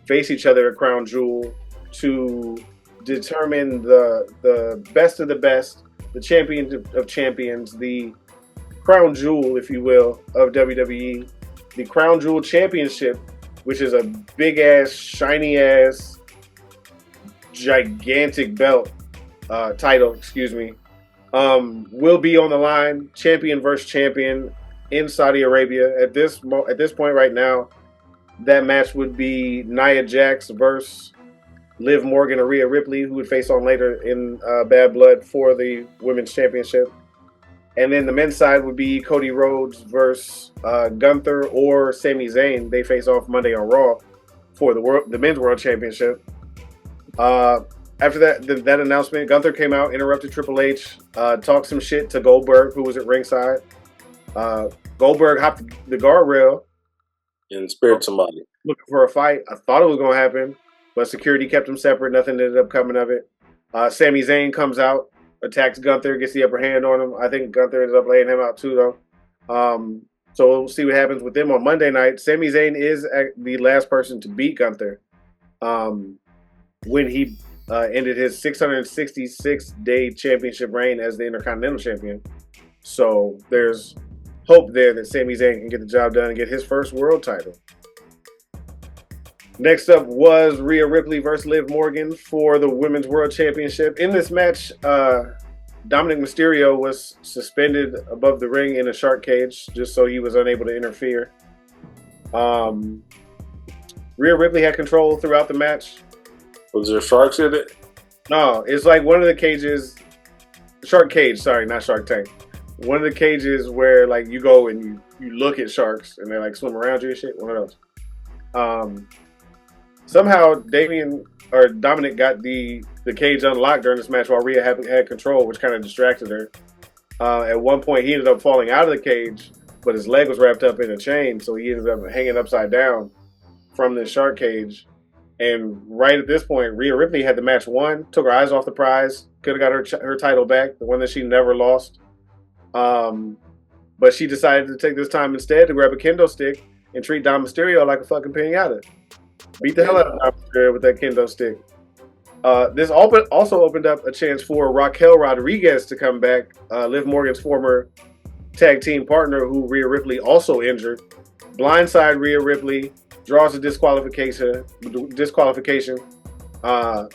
S2: face each other at Crown Jewel to determine the best of the best, the champion of champions, the Crown Jewel, if you will, of WWE. The Crown Jewel Championship, which is a big-ass, shiny-ass, gigantic belt, title, excuse me, will be on the line, champion versus champion in Saudi Arabia. At this point right now, that match would be Nia Jax versus Liv Morgan or Rhea Ripley, who would face on later in Bad Blood for the Women's Championship. And then the men's side would be Cody Rhodes versus Gunther or Sami Zayn. They face off Monday on Raw for the Men's World Championship. After that announcement, Gunther came out, interrupted Triple H, talked some shit to Goldberg, who was at ringside. Goldberg hopped the guardrail
S1: And spirit somebody.
S2: looking for a fight. I thought it was going to happen, but security kept them separate. Nothing ended up coming of it. Sami Zayn comes out, attacks Gunther, gets the upper hand on him. I think Gunther ends up laying him out too, though. So we'll see what happens with them on Monday night. Sami Zayn is the last person to beat Gunther when he ended his 666-day championship reign as the Intercontinental Champion. So there's hope there that Sami Zayn can get the job done and get his first world title. Next up was Rhea Ripley versus Liv Morgan for the Women's World Championship. In this match, Dominic Mysterio was suspended above the ring in a shark cage just so he was unable to interfere. Rhea Ripley had control throughout the match.
S1: Was there sharks in it?
S2: No, it's like one of the cages, shark cage, sorry, not Shark Tank. One of the cages where like you go and you look at sharks and they like swim around you and shit. One of those. Somehow Dominic got the cage unlocked during this match while Rhea had control, which kind of distracted her. At one point, he ended up falling out of the cage, but his leg was wrapped up in a chain, so he ended up hanging upside down from the shark cage. And right at this point, Rhea Ripley had the match won, took her eyes off the prize, could have got her title back, the one that she never lost. But she decided to take this time instead to grab a kendo stick and treat Dom Mysterio like a fucking piñata. Beat the hell out of Dom Mysterio with that kendo stick. This also opened up a chance for Raquel Rodriguez to come back, Liv Morgan's former tag team partner, who Rhea Ripley also injured. Blindside Rhea Ripley, draws a disqualification.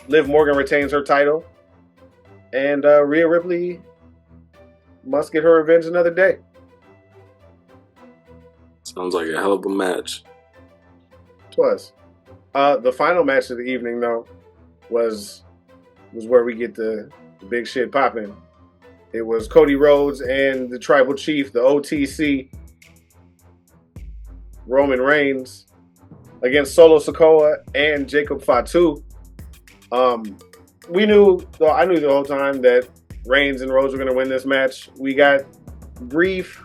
S2: Liv Morgan retains her title, and Rhea Ripley must get her revenge another day.
S1: Sounds like a hell of a match.
S2: Twas. The final match of the evening, though, was where we get the big shit popping. It was Cody Rhodes and the Tribal Chief, the OTC, Roman Reigns, against Solo Sikoa and Jacob Fatu. I knew the whole time that Reigns and Rhodes were going to win this match. We got brief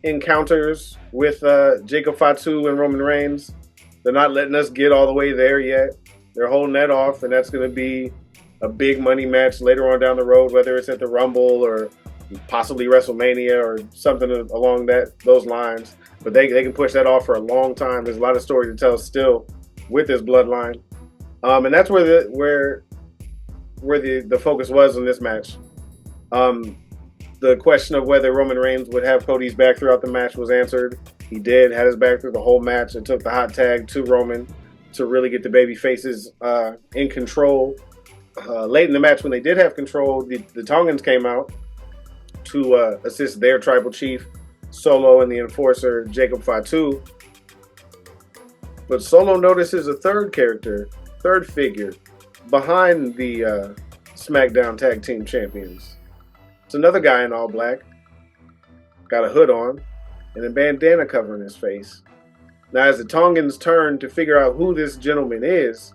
S2: encounters with Jacob Fatu and Roman Reigns. They're not letting us get all the way there yet. They're holding that off, and that's going to be a big money match later on down the road, whether it's at the Rumble or possibly WrestleMania or something along those lines. But they can push that off for a long time. There's a lot of story to tell still with this bloodline, and that's where the focus was in this match. The question of whether Roman Reigns would have Cody's back throughout the match was answered. He did, had his back through the whole match, and took the hot tag to Roman to really get the baby faces in control. Late in the match, when they did have control, the Tongans came out to assist their tribal chief, Solo, and the enforcer, Jacob Fatu. But Solo notices a third figure, behind the SmackDown Tag Team Champions. It's another guy in all black, got a hood on, and a bandana covering his face. Now, as the Tongans turn to figure out who this gentleman is,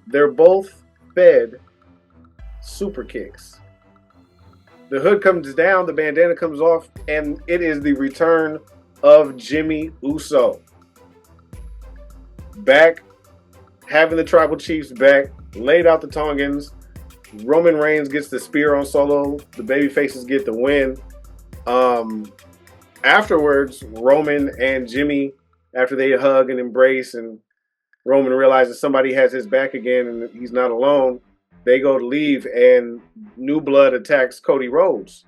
S2: they're both fed super kicks. The hood comes down, the bandana comes off, and it is the return of Jimmy Uso. Back, having the tribal chiefs back, laid out the Tongans. Roman Reigns gets the spear on Solo. The babyfaces get the win. Afterwards, Roman and Jimmy, after they hug and embrace, and Roman realizes somebody has his back again and he's not alone, they go to leave, and New Blood attacks Cody Rhodes.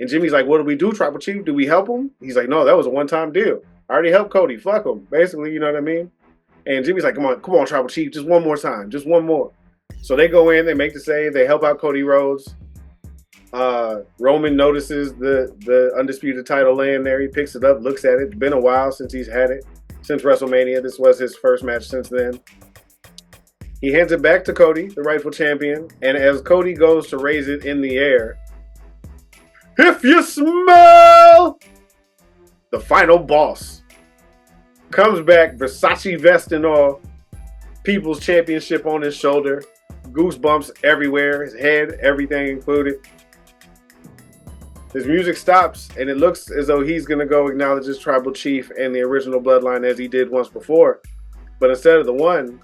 S2: And Jimmy's like, what do we do, Tribal Chief? Do we help him? He's like, no, that was a one-time deal. I already helped Cody. Fuck him. Basically, you know what I mean? And Jimmy's like, come on, Tribal Chief. Just one more time. Just one more. So they go in, they make the save, they help out Cody Rhodes. Roman notices the undisputed title laying there. He picks it up, looks at it. It's been a while since he's had it. Since WrestleMania. This was his first match since then. He hands it back to Cody, the rightful champion, and as Cody goes to raise it in the air, if you smell, the final boss comes back, Versace vest and all, People's Championship on his shoulder, goosebumps everywhere, his head, everything included. His music stops, and it looks as though he's going to go acknowledge his tribal chief and the original bloodline as he did once before. But instead of the one,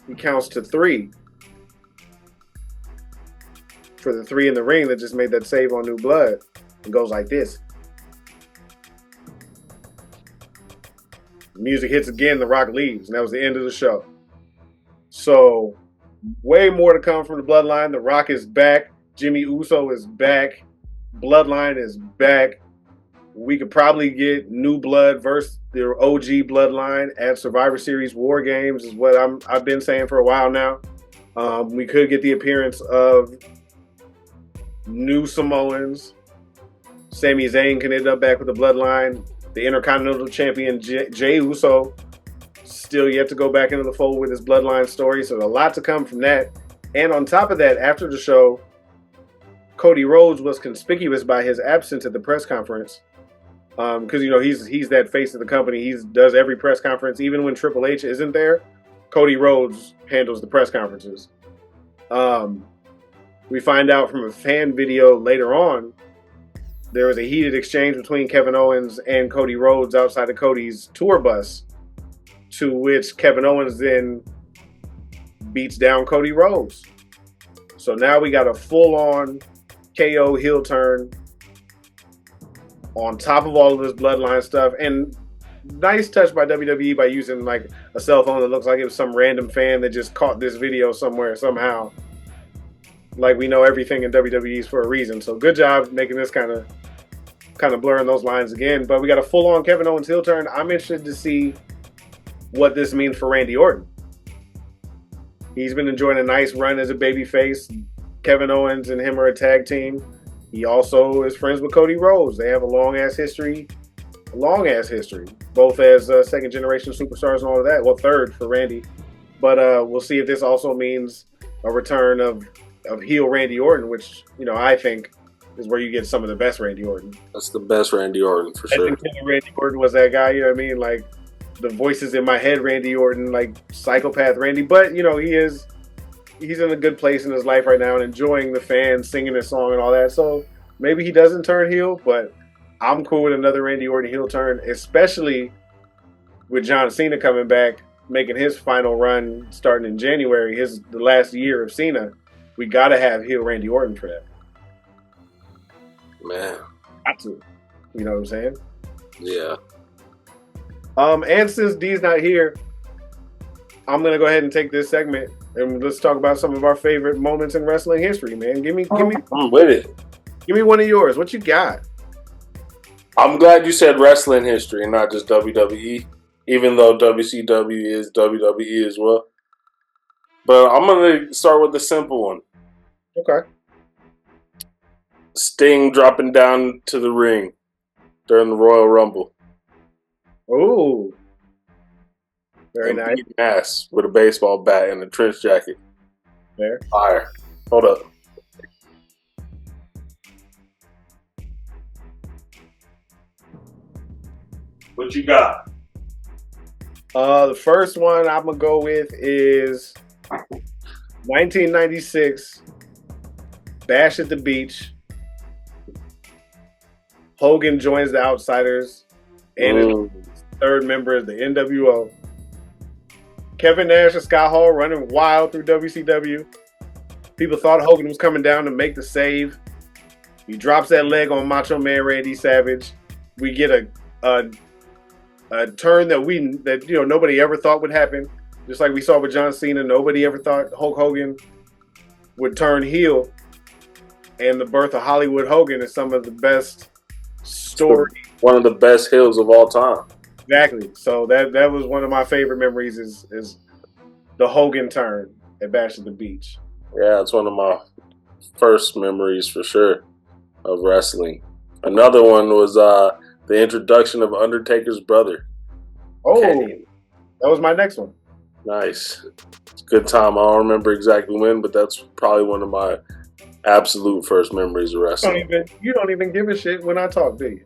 S2: he counts to 3 for the 3 in the ring that just made that save on New Blood. It goes like this. The music hits again, The Rock leaves, and that was the end of the show. So, way more to come from the Bloodline. The Rock is back. Jimmy Uso is back. Bloodline is back. We could probably get New Blood versus the OG Bloodline at Survivor Series War Games, is what I've been saying for a while now. We could get the appearance of new Samoans. Sami Zayn can end up back with the Bloodline. The Intercontinental Champion Jey Uso still yet to go back into the fold with his Bloodline story. So a lot to come from that. And on top of that, after the show, Cody Rhodes was conspicuous by his absence at the press conference. Because, you know, he's that face of the company. He does every press conference. Even when Triple H isn't there, Cody Rhodes handles the press conferences. We find out from a fan video later on, there was a heated exchange between Kevin Owens and Cody Rhodes outside of Cody's tour bus, to which Kevin Owens then beats down Cody Rhodes. So now we got a full-on KO heel turn on top of all of this Bloodline stuff. And nice touch by WWE by using like a cell phone that looks like it was some random fan that just caught this video somewhere somehow. Like, we know everything in WWE's for a reason. So good job making this kind of blurring those lines again. But we got a full-on Kevin Owens heel turn. I'm interested to see what this means for Randy Orton. He's been enjoying a nice run as a babyface. Kevin Owens and him are a tag team. He also is friends with Cody Rhodes. They have a long-ass history, both as second-generation superstars and all of that. Well, third for Randy. But we'll see if this also means a return of heel Randy Orton, which, you know, I think is where you get some of the best Randy Orton.
S1: That's the best Randy Orton, for sure.
S2: I think Randy Orton was that guy, you know what I mean? Like, the voices in my head, Randy Orton, like psychopath Randy. But, you know, he's in a good place in his life right now and enjoying the fans singing his song and all that. So maybe he doesn't turn heel, but I'm cool with another Randy Orton heel turn, especially with John Cena coming back, making his final run starting in January, the last year of Cena. We got to have heel Randy Orton for that.
S1: Man,
S2: got to. You know what I'm saying?
S1: Yeah.
S2: And since D's not here, I'm gonna go ahead and take this segment and let's talk about some of our favorite moments in wrestling history, man. Give me
S1: I'm with it.
S2: Give me one of yours. What you got?
S1: I'm glad you said wrestling history and not just WWE, even though WCW is WWE as well. But I'm going to start with the simple one.
S2: Okay.
S1: Sting dropping down to the ring during the Royal Rumble.
S2: Ooh. Very
S1: and
S2: nice.
S1: beating ass with a baseball bat and a trench jacket.
S2: There.
S1: Fire. Hold up. What you got?
S2: The first one I'm gonna go with is 1996 Bash at the Beach. Hogan joins the Outsiders and is third member of the NWO. Kevin Nash and Scott Hall running wild through WCW. People thought Hogan was coming down to make the save. He drops that leg on Macho Man Randy Savage. We get a turn that nobody ever thought would happen. Just like we saw with John Cena, nobody ever thought Hulk Hogan would turn heel. And the birth of Hollywood Hogan is some of the best stories.
S1: One of the best heels of all time.
S2: Exactly. So that was one of my favorite memories is the Hogan turn at Bash at the Beach.
S1: Yeah, it's one of my first memories for sure of wrestling. Another one was the introduction of Undertaker's brother.
S2: Oh,
S1: Kenny.
S2: That was my next one.
S1: Nice. It's a good time. I don't remember exactly when, but that's probably one of my absolute first memories of wrestling.
S2: You don't even give a shit when I talk, do you?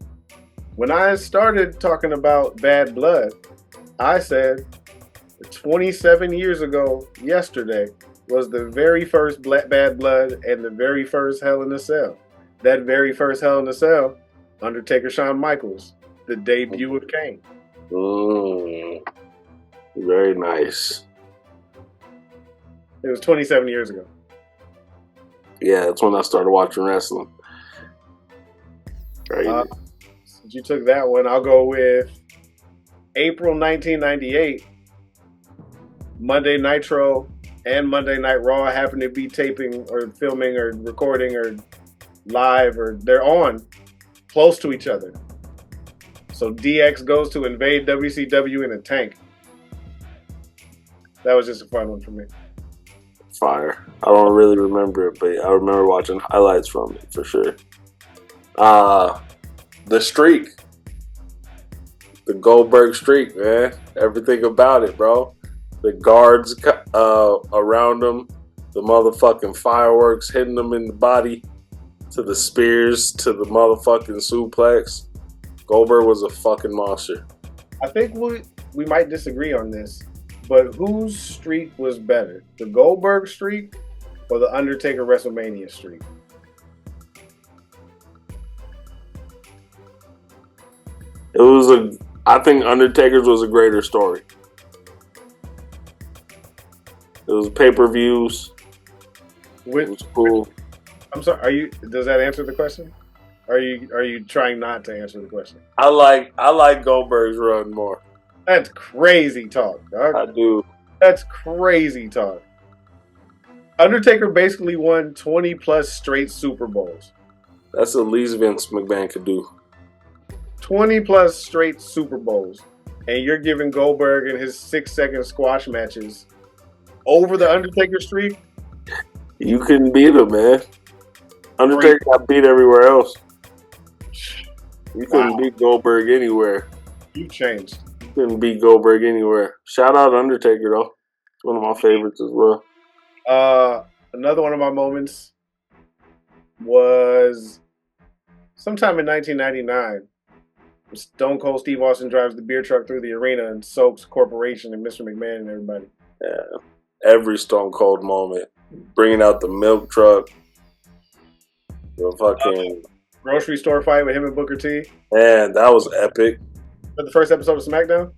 S2: When I started talking about Bad Blood, I said 27 years ago, yesterday, was the very first Bad Blood and the very first Hell in a Cell. That very first Hell in a Cell, Undertaker Shawn Michaels, the debut of Kane.
S1: Very nice.
S2: It was 27 years ago.
S1: Yeah, that's when I started watching wrestling. Right.
S2: Since you took that one, I'll go with April 1998. Monday Nitro and Monday Night Raw happen to be taping or filming or recording or live, or they're on close to each other. So DX goes to invade WCW in a tank. That was just a fun one for me.
S1: Fire. I don't really remember it, but I remember watching highlights from it for sure. The streak. The Goldberg streak, man. Everything about it, bro. The guards around him. The motherfucking fireworks hitting them in the body. To the spears. To the motherfucking suplex. Goldberg was a fucking monster.
S2: I think we might disagree on this, but whose streak was better? The Goldberg streak or the Undertaker WrestleMania streak?
S1: I think Undertaker's was a greater story. It was pay-per-views. It was cool.
S2: I'm sorry. Does that answer the question? Are you trying not to answer the question?
S1: I like Goldberg's run more.
S2: That's crazy talk, dog.
S1: I do.
S2: That's crazy talk. Undertaker basically won 20 plus straight Super Bowls.
S1: That's the least Vince McMahon could do.
S2: 20 plus straight Super Bowls. And you're giving Goldberg and his 6-second squash matches over the Undertaker streak?
S1: You couldn't beat him, man. Undertaker got beat everywhere else. You couldn't beat Goldberg anywhere.
S2: You changed.
S1: You couldn't beat Goldberg anywhere. Shout out Undertaker, though. It's one of my favorites as well.
S2: Another one of my moments was sometime in 1999. Stone Cold Steve Austin drives the beer truck through the arena and soaks Corporation and Mr. McMahon and everybody.
S1: Yeah. Every Stone Cold moment. Bringing out the milk truck. The fucking
S2: grocery store fight with him and Booker T.
S1: Man, that was epic.
S2: Was the first episode of SmackDown?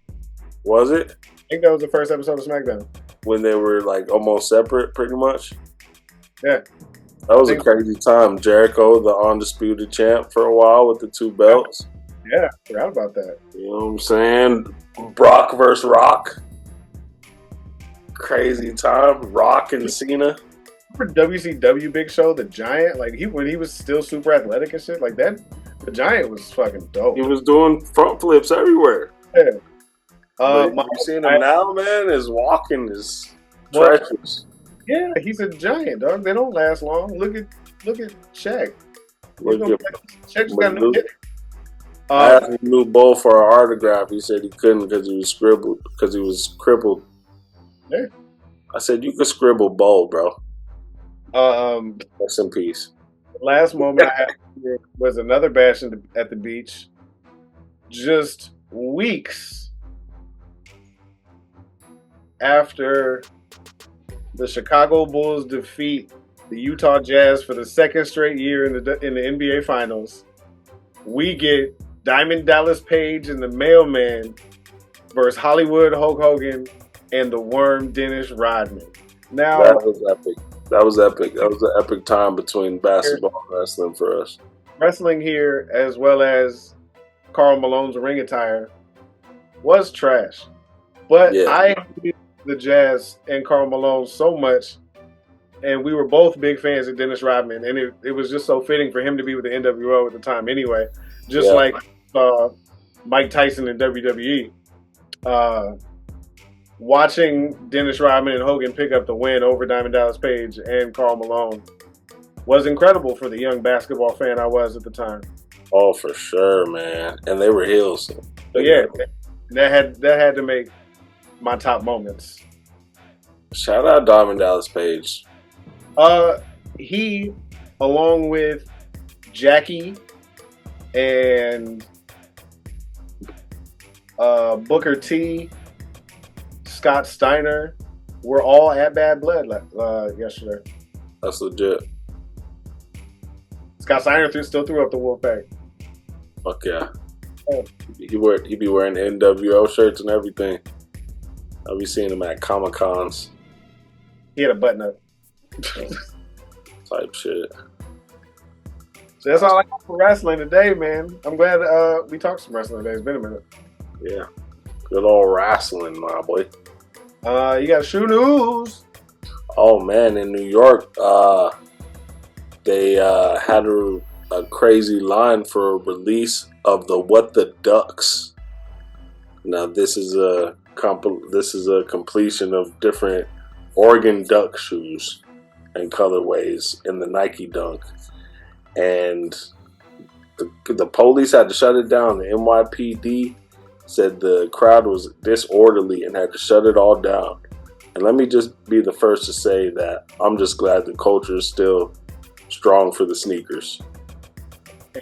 S1: Was it?
S2: I think that was the first episode of SmackDown.
S1: When they were like almost separate, pretty much?
S2: Yeah.
S1: That was a crazy time. Jericho, the undisputed champ for a while with the 2 belts.
S2: Yeah, I forgot about that.
S1: You know what I'm saying? Brock versus Rock. Crazy time. Rock and Cena.
S2: Remember WCW Big Show, the Giant? Like when he was still super athletic and shit like that. The Giant was fucking dope.
S1: He was doing front flips everywhere.
S2: Yeah.
S1: You seen him now, man? His walking is treacherous.
S2: Yeah, he's a giant, dog. They don't last long. Look at Shaq. Shaq's got no hit.
S1: I asked him New Bull for an autograph. He said he couldn't because he was crippled.
S2: Yeah.
S1: I said you could scribble Bull, bro. Rest in peace.
S2: Last moment I had was another bash at the beach. Just weeks after the Chicago Bulls defeat the Utah Jazz for the 2nd straight year in the NBA Finals, we get Diamond Dallas Page and the Mailman versus Hollywood Hulk Hogan and the Worm Dennis Rodman. Now
S1: that was epic. That was an epic time between basketball and wrestling for us.
S2: Wrestling here, as well as Karl Malone's ring attire, was trash. But I hated the Jazz and Karl Malone so much, and we were both big fans of Dennis Rodman, and it was just so fitting for him to be with the NWO at the time anyway. Just like Mike Tyson in WWE. Watching Dennis Rodman and Hogan pick up the win over Diamond Dallas Page and Karl Malone was incredible for the young basketball fan I was at the time.
S1: Oh, for sure, man. And they were heels.
S2: Yeah, that had to make my top moments.
S1: Shout out Diamond Dallas Page.
S2: He, along with Jackie and Booker T, Scott Steiner, were all at Bad Blood yesterday.
S1: That's legit.
S2: Scott Steiner still threw up the Wolfpack.
S1: Fuck yeah. He be wearing NWO shirts and everything. I'll be seeing him at Comic Cons.
S2: He had a button up.
S1: Type shit.
S2: So that's all I got for wrestling today, man. I'm glad we talked some wrestling today. It's been a minute.
S1: Yeah. Good old wrestling, my boy.
S2: You got shoe news.
S1: Oh, man. In New York, they had a crazy line for a release of the What the Ducks. Now, this is a completion of different Oregon Duck shoes and colorways in the Nike Dunk. And the police had to shut it down. The NYPD said the crowd was disorderly and had to shut it all down. And let me just be the first to say that I'm just glad the culture is still strong for the sneakers.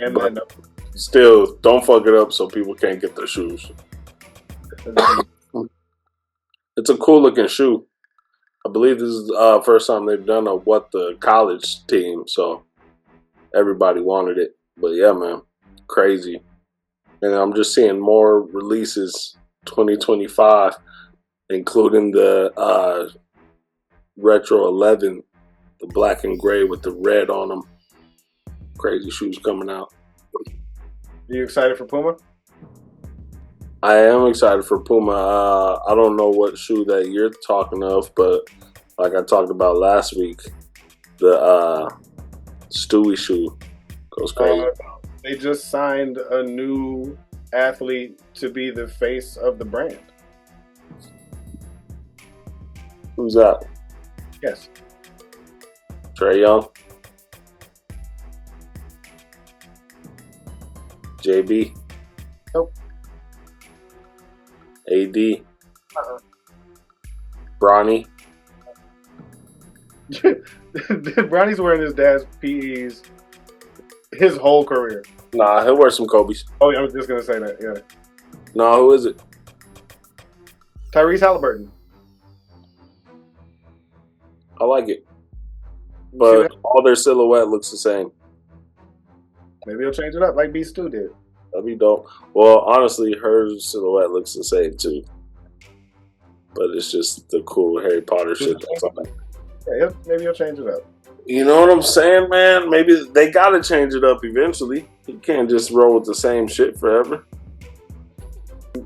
S2: And
S1: but still, don't fuck it up so people can't get their shoes. It's a cool looking shoe. I believe this is the first time they've done a What the College team, so everybody wanted it. But yeah, man, crazy. And I'm just seeing more releases 2025, including the Retro 11, the black and gray with the red on them. Crazy shoes coming out.
S2: Are you excited for Puma?
S1: I am excited for Puma. I don't know what shoe that you're talking of, but like I talked about last week, the Stewie shoe goes crazy.
S2: They just signed a new athlete to be the face of the brand.
S1: Who's that?
S2: Yes.
S1: Trae Young? JB?
S2: Nope.
S1: AD? Bronny?
S2: Bronny's wearing his dad's PEs his whole career.
S1: Nah, he'll wear some Kobe's.
S2: Oh, yeah, I was just going to say that, yeah.
S1: No, who is it?
S2: Tyrese Halliburton.
S1: I like it. But all their silhouette looks the same.
S2: Maybe he'll change it up like B. Stu did.
S1: That'd be dope. Well, honestly, her silhouette looks the same too. But it's just the cool Harry Potter shit that's on it.
S2: Yeah, maybe he'll change it up.
S1: You know what I'm saying, man? Maybe they got to change it up eventually. You can't just roll with the same shit forever.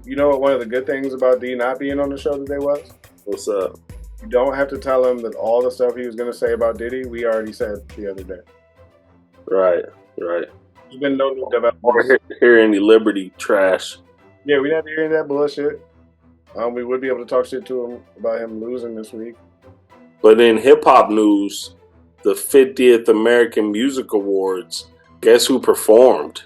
S2: You know what? One of the good things about D not being on the show today was?
S1: What's up?
S2: You don't have to tell him that all the stuff he was going to say about Diddy, we already said the other day.
S1: Right.
S2: There's been no new
S1: Or
S2: development.
S1: hear any Liberty trash.
S2: Yeah, we didn't hear any of that bullshit. We would be able to talk shit to him about him losing this week.
S1: But in hip hop news, the 50th American Music Awards, guess who performed?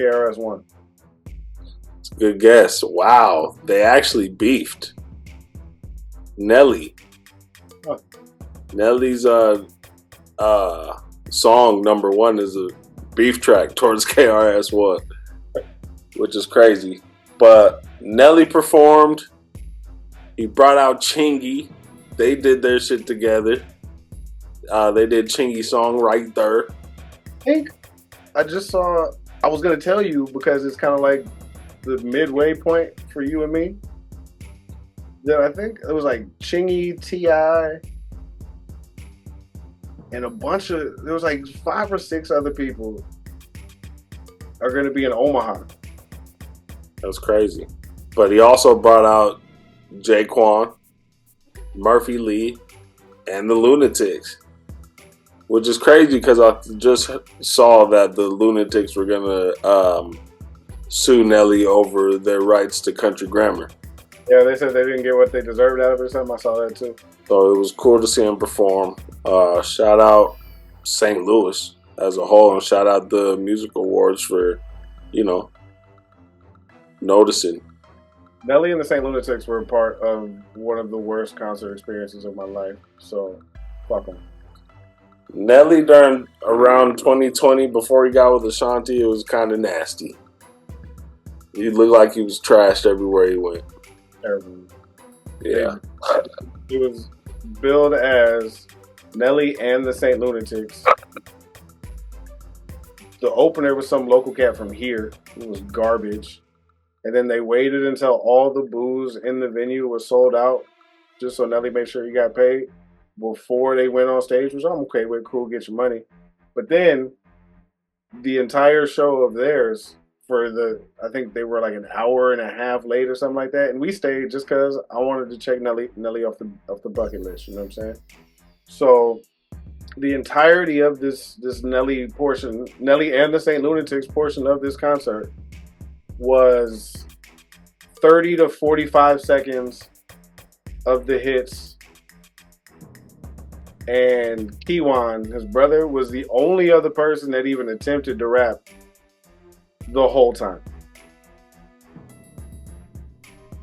S2: KRS One.
S1: It's a good guess. Wow, they actually beefed. Nelly.
S2: Huh.
S1: Nelly's song number one is a beef track towards KRS-One, which is crazy. But Nelly performed. He brought out Chingy. They did their shit together. They did Chingy's song Right There.
S2: I think I just saw. I was gonna tell you because it's kind of like the midway point for you and me. That I think it was like Chingy, T.I., and a bunch of. There was like 5 or 6 other people are gonna be in Omaha.
S1: That was crazy. But he also brought out Jaquan, Murphy Lee, and the Lunatics. Which is crazy because I just saw that the Lunatics were going to sue Nelly over their rights to country grammar.
S2: Yeah, they said they didn't get what they deserved out of it or something. I saw that too.
S1: So it was cool to see him perform. Shout out St. Louis as a whole, and shout out the Music Awards for, noticing.
S2: Nelly and the St. Lunatics were part of one of the worst concert experiences of my life. So, fuck them.
S1: Nelly during around 2020, before he got with Ashanti, it was kind of nasty. He looked like he was trashed everywhere he went.
S2: Terrible.
S1: Yeah.
S2: He was billed as Nelly and the St. Lunatics. The opener was some local cat from here. It was garbage. And then they waited until all the booze in the venue was sold out, just so Nelly made sure he got paid before they went on stage, which I'm okay with. Cool, get your money. But then the entire show of theirs I think they were like an hour and a half late or something like that, and we stayed just because I wanted to check Nelly off the bucket list. You know what I'm saying? So the entirety of this Nelly and the St. Lunatics portion of this concert was 30 to 45 seconds of the hits. And Kiwan, his brother, was the only other person that even attempted to rap the whole time.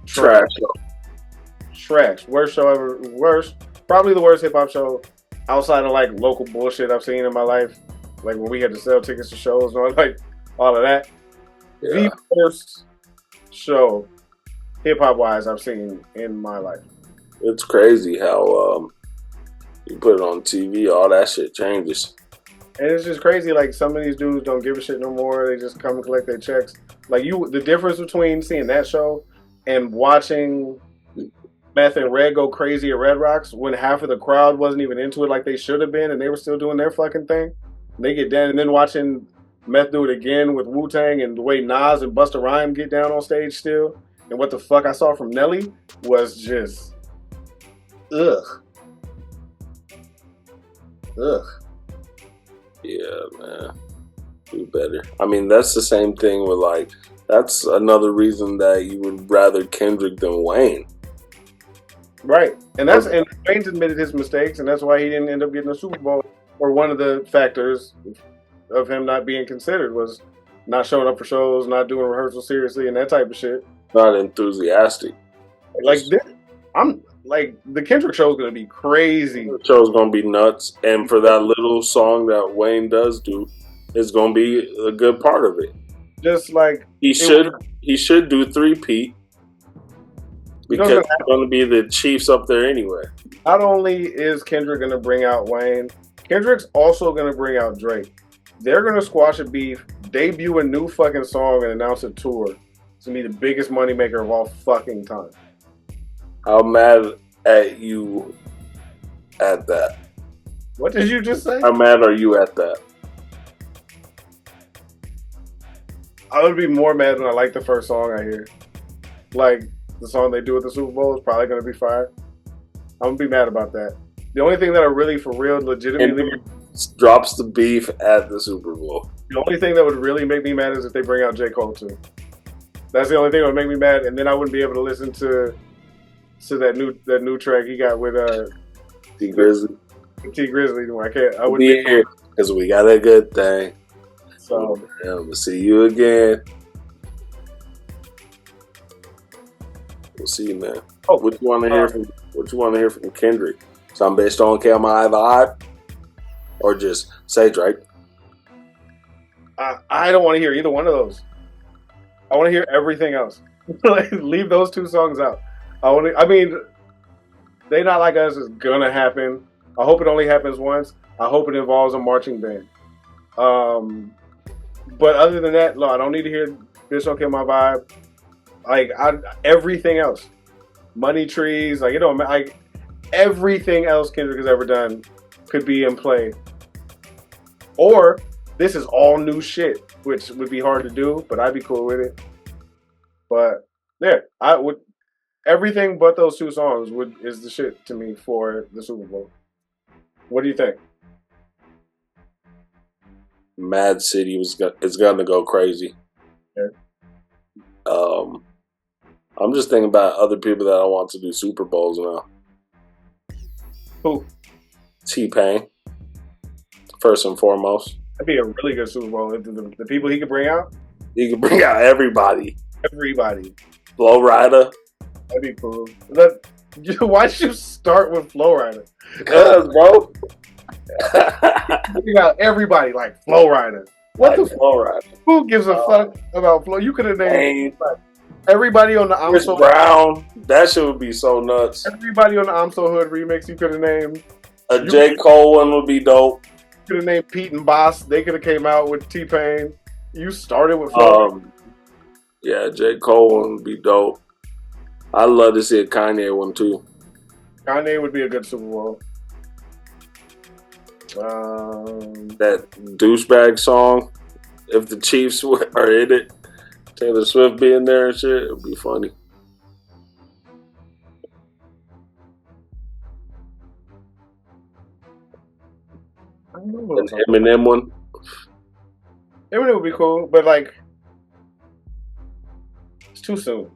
S1: Trash.
S2: Worst show ever. Probably the worst hip hop show outside of like local bullshit I've seen in my life. Like when we had to sell tickets to shows and all of that.
S1: Yeah.
S2: The worst show, hip hop wise, I've seen in my life.
S1: It's crazy how you put it on TV, all that shit changes.
S2: And it's just crazy. Like some of these dudes don't give a shit no more. They just come and collect their checks. Like the difference between seeing that show and watching Meth and Red go crazy at Red Rocks when half of the crowd wasn't even into it like they should have been, and they were still doing their fucking thing. And they get down, and then watching Meth do it again with Wu-Tang and the way Nas and Busta Rhymes get down on stage still, and what the fuck I saw from Nelly was just ugh.
S1: Yeah, man. Do better. I mean, that's the same thing with that's another reason that you would rather Kendrick than Wayne.
S2: Right. And Wayne's admitted his mistakes, and that's why he didn't end up getting a Super Bowl. Or one of the factors of him not being considered was not showing up for shows, not doing rehearsals seriously, and that type of shit.
S1: Not enthusiastic.
S2: The Kendrick show is going to be crazy.
S1: The show's going to be nuts. And for that little song that Wayne does do, it's going to be a good part of it.
S2: Just like
S1: he should do 3-peat because it's going to be the Chiefs up there anyway.
S2: Not only is Kendrick going to bring out Wayne, Kendrick's also going to bring out Drake. They're going to squash a beef, debut a new fucking song, and announce a tour. It's going to be the biggest moneymaker of all fucking time.
S1: How mad at you at that?
S2: What did you just say?
S1: How mad are you at that?
S2: I would be more mad when I like the first song I hear. Like the song they do at the Super Bowl is probably going to be fire. I'm going to be mad about that. The only thing that I really, for real, legitimately
S1: drops the beef at the Super Bowl.
S2: The only thing that would really make me mad is if they bring out J. Cole too. That's the only thing that would make me mad, and then I wouldn't be able to listen to that new track he got with
S1: T Grizzly.
S2: T Grizzly. I wouldn't
S1: be here because we got a good thing.
S2: So
S1: we'll see you again. We'll see you, man.
S2: Oh,
S1: what you want to hear from? What you want to hear from Kendrick? Something based on KMI vibe, or just say Drake?
S2: I don't want to hear either one of those. I want to hear everything else. Like, leave those two songs out. I mean, They Not Like Us is gonna happen. I hope it only happens once. I hope it involves a marching band. But other than that, no, I don't need to hear Bitch Don't Kill My Vibe. Like everything else, Money Trees, like like everything else Kendrick has ever done could be in play. Or this is all new shit, which would be hard to do, but I'd be cool with it. But yeah, I would. Everything but those two songs is the shit to me for the Super Bowl. What do you think?
S1: Mad City is gonna go crazy.
S2: Okay.
S1: I'm just thinking about other people that I want to do Super Bowls now.
S2: Who?
S1: T-Pain, first and foremost.
S2: That'd be a really good Super Bowl. The people he could bring out.
S1: He could bring out everybody.
S2: Everybody.
S1: Flow Rider.
S2: That'd be cool. Why'd you start with Flow Rider?
S1: Cause, bro.
S2: You got everybody like Flow Rider. What
S1: like
S2: the
S1: Flow Rider?
S2: Who gives a fuck about Flow? You could have named everybody on the I'm
S1: Chris
S2: So
S1: Brown. That shit would be so nuts.
S2: Everybody on the I'm So Hood remix. You could have named
S1: a J. Cole one would be dope.
S2: You could have named Pete and Boss. They could have came out with T-Pain. You started with Flow.
S1: Yeah, J. Cole one would be dope. I'd love to see a Kanye one too.
S2: Kanye would be a good Super Bowl.
S1: That douchebag song, if the Chiefs are in it, Taylor Swift being there and shit, it would be funny. An Eminem one.
S2: Eminem would be cool, but like, it's too soon.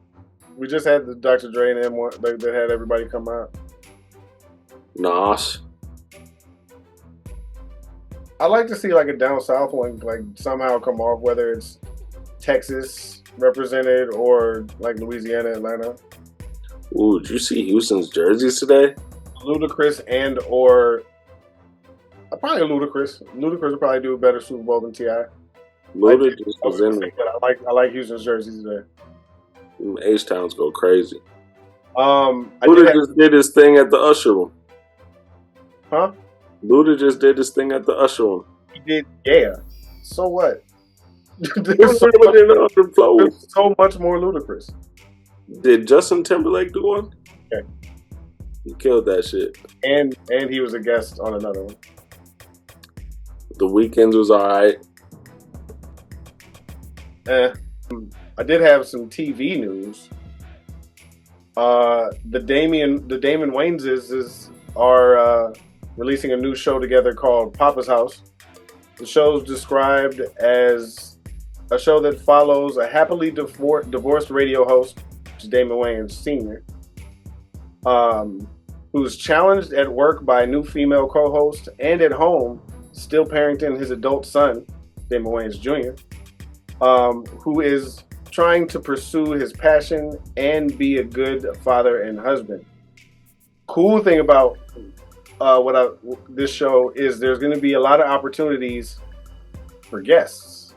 S2: We just had the Dr. Dre and M one that had everybody come out.
S1: Nas.
S2: I'd like to see like a down south one, like somehow come off, whether it's Texas represented or like Louisiana, Atlanta.
S1: Ooh, did you see Houston's jerseys today?
S2: Ludacris and or probably Ludacris. Ludacris would probably do a better Super Bowl than T.I.
S1: Ludacris was in there.
S2: I like Houston's jerseys today.
S1: H-Towns go crazy.
S2: Luda
S1: just did his thing at the Usher one.
S2: Huh?
S1: Luda just did his thing at the Usher one.
S2: He did, yeah. So what?
S1: There's so
S2: much more Ludacris.
S1: Did Justin Timberlake do one?
S2: Okay.
S1: He killed that shit.
S2: And he was a guest on another one.
S1: The Weeknd was alright.
S2: I did have some TV news. The Damon Wayans are releasing a new show together called Papa's House. The show's described as a show that follows a happily divorced radio host, which is Damon Wayans Sr., who's challenged at work by a new female co-host and at home, still parenting his adult son, Damon Wayans Jr., who is trying to pursue his passion and be a good father and husband. Cool thing about this show is there's going to be a lot of opportunities for guests.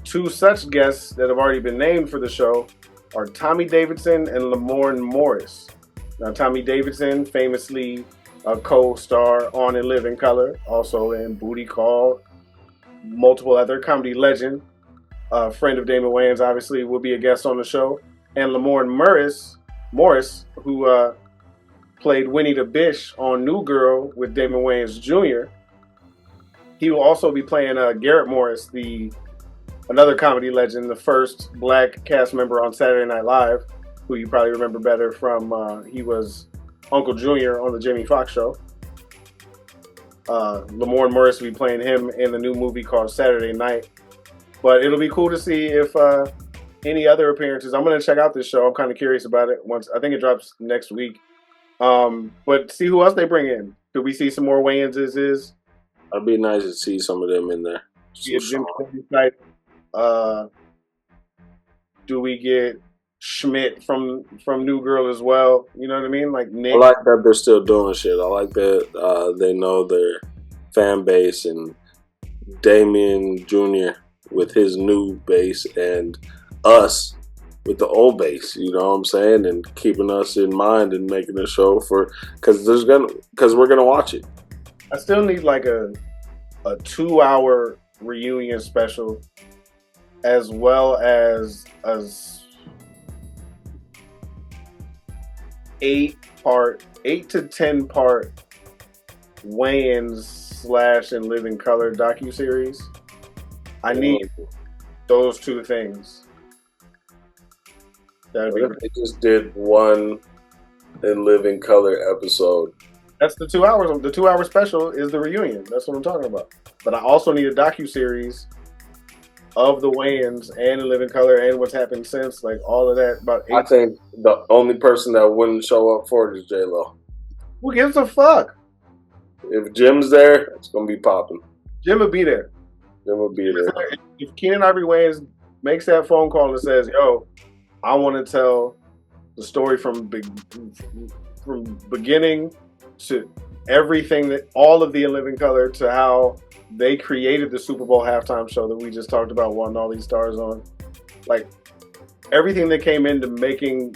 S2: Two such guests that have already been named for the show are Tommy Davidson and Lamorne Morris. Now, Tommy Davidson, famously a co-star on In Living Color, also in Booty Call, multiple other comedy legend. A friend of Damon Wayans, obviously, will be a guest on the show. And Lamorne Morris, who played Winnie the Bish on New Girl with Damon Wayans Jr. He will also be playing Garrett Morris, another comedy legend, the first black cast member on Saturday Night Live, who you probably remember better from he was Uncle Junior on the Jamie Foxx show. Lamorne Morris will be playing him in the new movie called Saturday Night. But it'll be cool to see if any other appearances. I'm going to check out this show. I'm kind of curious about it. I think it drops next week. But see who else they bring in. Do we see some more Wayans?
S1: It'd be nice to see some of them in there.
S2: Do we get Schmidt from New Girl as well? You know what I mean? Like Nick.
S1: I like that they're still doing shit. I like that they know their fan base, and Damien Jr. with his new base and us with the old base, you know what I'm saying, and keeping us in mind and making a show because we're gonna watch it.
S2: I still need like a 2-hour reunion special, as well as 8 to 10 part Wayans / In Living Color docuseries. I need those two things. That'd be
S1: great. They just did one In Living Color episode.
S2: That's the 2 hours. The 2 hour special is the reunion. That's what I'm talking about. But I also need a docuseries of the Wayans and In Living Color and what's happened since, like all of that.
S1: I think the only person that wouldn't show up for it is J-Lo.
S2: Who gives a fuck?
S1: If Jim's there, it's gonna be popping.
S2: Jim will be there.
S1: Jim will be there.
S2: If Keenen Ivory Wayans makes that phone call and says, "Yo, I want to tell the story from beginning to everything, that all of the In Living Color, to how they created the Super Bowl halftime show that we just talked about, wanting all these stars on, like everything that came into making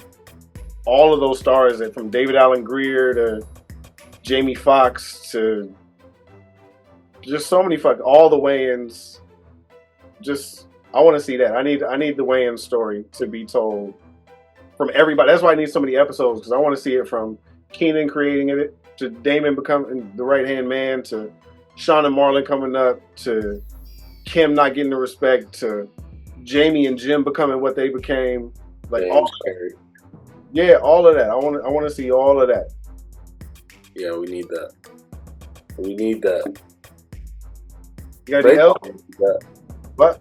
S2: all of those stars, from David Allen Greer to Jamie Foxx to just so many all the Wayans. I want to see that. I need the Wayans story to be told from everybody. That's why I need so many episodes, because I want to see it from Keenen creating it, to Damon becoming the right-hand man, to Sean and Marlon coming up, to Kim not getting the respect, to Jamie and Jim becoming what they became. Like all of that. I want to see all of that.
S1: Yeah, we need that. We need that.
S2: You got any else? What?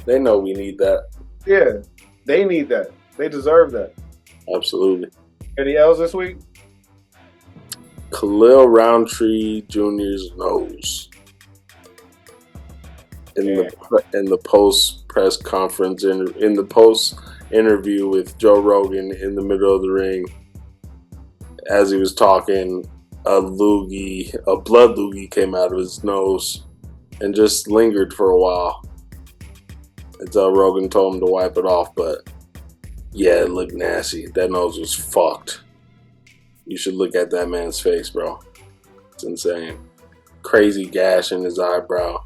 S1: They know we need that.
S2: Yeah, they need that. They deserve that.
S1: Absolutely.
S2: Any L's this week?
S1: Khalil Roundtree Jr.'s nose in the post press conference, in the post interview with Joe Rogan, in the middle of the ring, as he was talking, a blood loogie came out of his nose and just lingered for a while until Rogan told him to wipe it off. But yeah, it looked nasty. That nose was fucked. You should look at that man's face, bro. It's insane. Crazy gash in his eyebrow.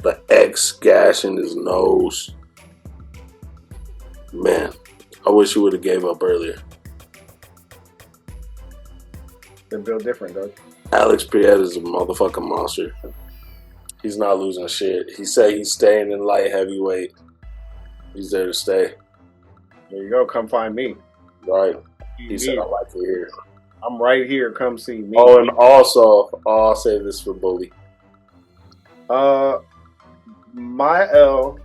S1: The X gash in his nose. Man, I wish he would have gave up earlier.
S2: They're built different, though.
S1: Alex Piet is a motherfucking monster. He's not losing shit. He said he's staying in light heavyweight. He's there to stay.
S2: There you go. Come find me.
S1: Right. He said, I like it here.
S2: I'm right here. Come see me.
S1: Oh, and also, I'll say this for Bully.
S2: My L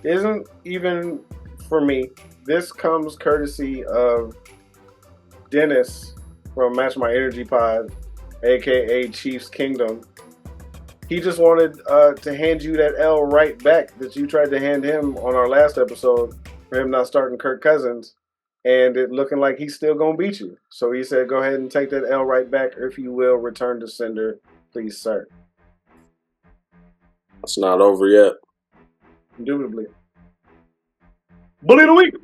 S2: isn't even for me. This comes courtesy of Dennis from Match My Energy Pod, aka Chiefs Kingdom. He just wanted to hand you that L right back that you tried to hand him on our last episode for him not starting Kirk Cousins, and it looking like he's still going to beat you. So he said, go ahead and take that L right back, or if you will, return to sender, please, sir.
S1: It's not over yet.
S2: Indubitably. Bully of the week.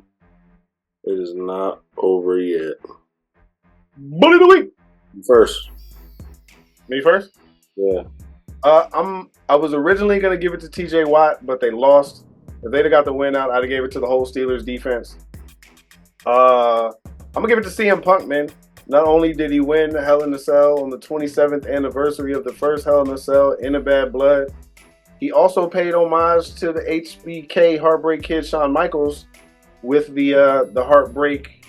S1: It is not over yet.
S2: Bully of the week.
S1: First.
S2: Me first?
S1: Yeah.
S2: I was originally gonna give it to TJ Watt, but they lost. If they'd have got the win out, I'd have gave it to the whole Steelers defense. I'm gonna give it to CM Punk, man. Not only did he win Hell in a Cell on the 27th anniversary of the first Hell in a Cell in a Bad Blood, he also paid homage to the HBK Heartbreak Kid Shawn Michaels with the Heartbreak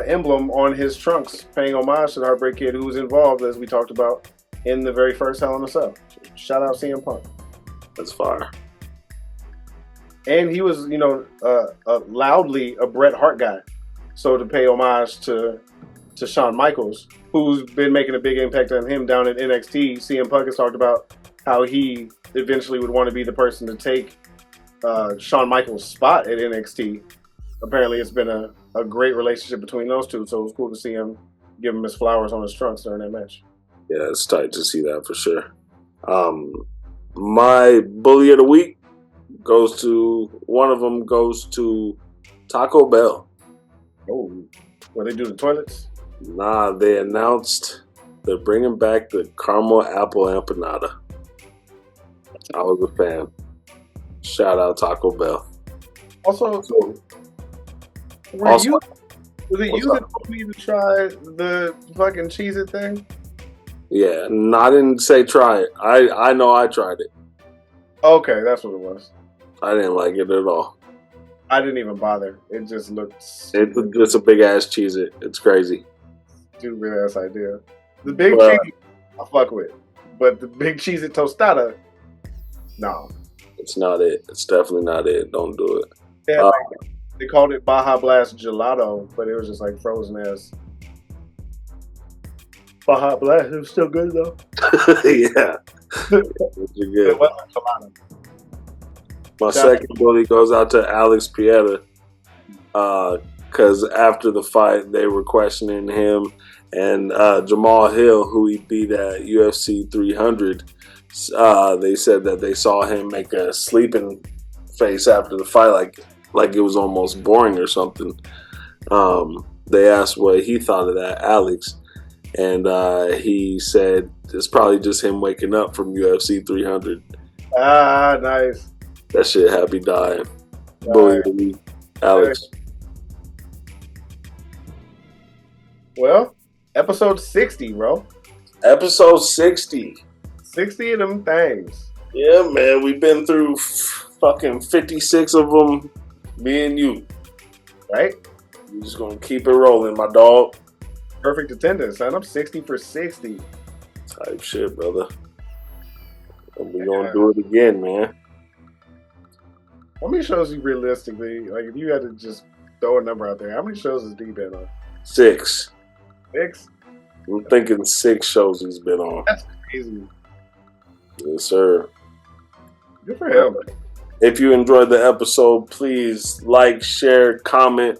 S2: emblem on his trunks, paying homage to the Heartbreak Kid who was involved, as we talked about, in the very first Hell in a Cell. Shout out CM Punk.
S1: That's fire.
S2: And he was, loudly a Bret Hart guy. So to pay homage to Shawn Michaels, who's been making a big impact on him down at NXT, CM Punk has talked about how he eventually would want to be the person to take Shawn Michaels' spot at NXT. Apparently, it's been a great relationship between those two, so it was cool to see him give him his flowers on his trunks during that match.
S1: Yeah, it's tight to see that for sure. My bully of the week goes to Taco Bell.
S2: Oh, what they do the toilets?
S1: Nah, they announced they're bringing back the caramel apple empanada. I was a fan. Shout out Taco Bell.
S2: Also, was it you that told me to try the fucking Cheez-It thing?
S1: Yeah, no, I didn't say try it. I know I tried it.
S2: Okay, that's what it was.
S1: I didn't like it at all.
S2: I didn't even bother. It just looked
S1: It's just a big ass Cheez-It. It's crazy.
S2: Stupid ass idea. The big Cheez-It I fuck with, but the big Cheez-It tostada, no.
S1: It's not it. It's definitely not it. Don't do it.
S2: Yeah, they called it Baja Blast Gelato, but it was just like frozen ass Baja Blast. It was still good though.
S1: Yeah.
S2: It wasn't gelato.
S1: My second bully goes out to Alex Pieta because after the fight, they were questioning him and Jamal Hill, who he beat at UFC 300. They said that they saw him make a sleeping face after the fight, like it was almost boring or something. They asked what he thought of that, Alex, and he said it's probably just him waking up from UFC 300.
S2: Ah, nice.
S1: That shit happy dying. Bully of the week, Alex.
S2: Well, episode 60, bro.
S1: Episode 60.
S2: 60 of them things.
S1: Yeah, man. We've been through fucking 56 of them, me and you.
S2: Right?
S1: We're just going to keep it rolling, my dog.
S2: Perfect attendance, son. I'm 60 for 60.
S1: Type shit, brother. And we're going to do it again, man.
S2: How many shows you realistically, like if you had to just throw a number out there, how many shows has D been on?
S1: 6.
S2: 6?
S1: I'm thinking 6 shows he's been on.
S2: That's crazy.
S1: Yes, sir.
S2: Good for him.
S1: If you enjoyed the episode, please like, share, comment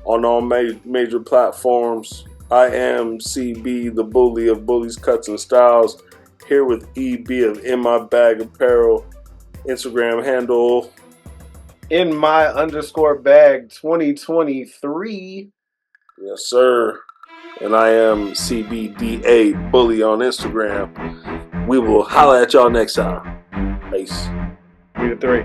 S1: on all major platforms. I am CB, the bully of Bullies, Cuts, and Styles, here with EB of In My Bag Apparel. Instagram handle
S2: In My _bag 2023.
S1: Yes, sir. And I am CBDA Bully on Instagram. We will holla at y'all next time. Peace.
S2: 3 to 3.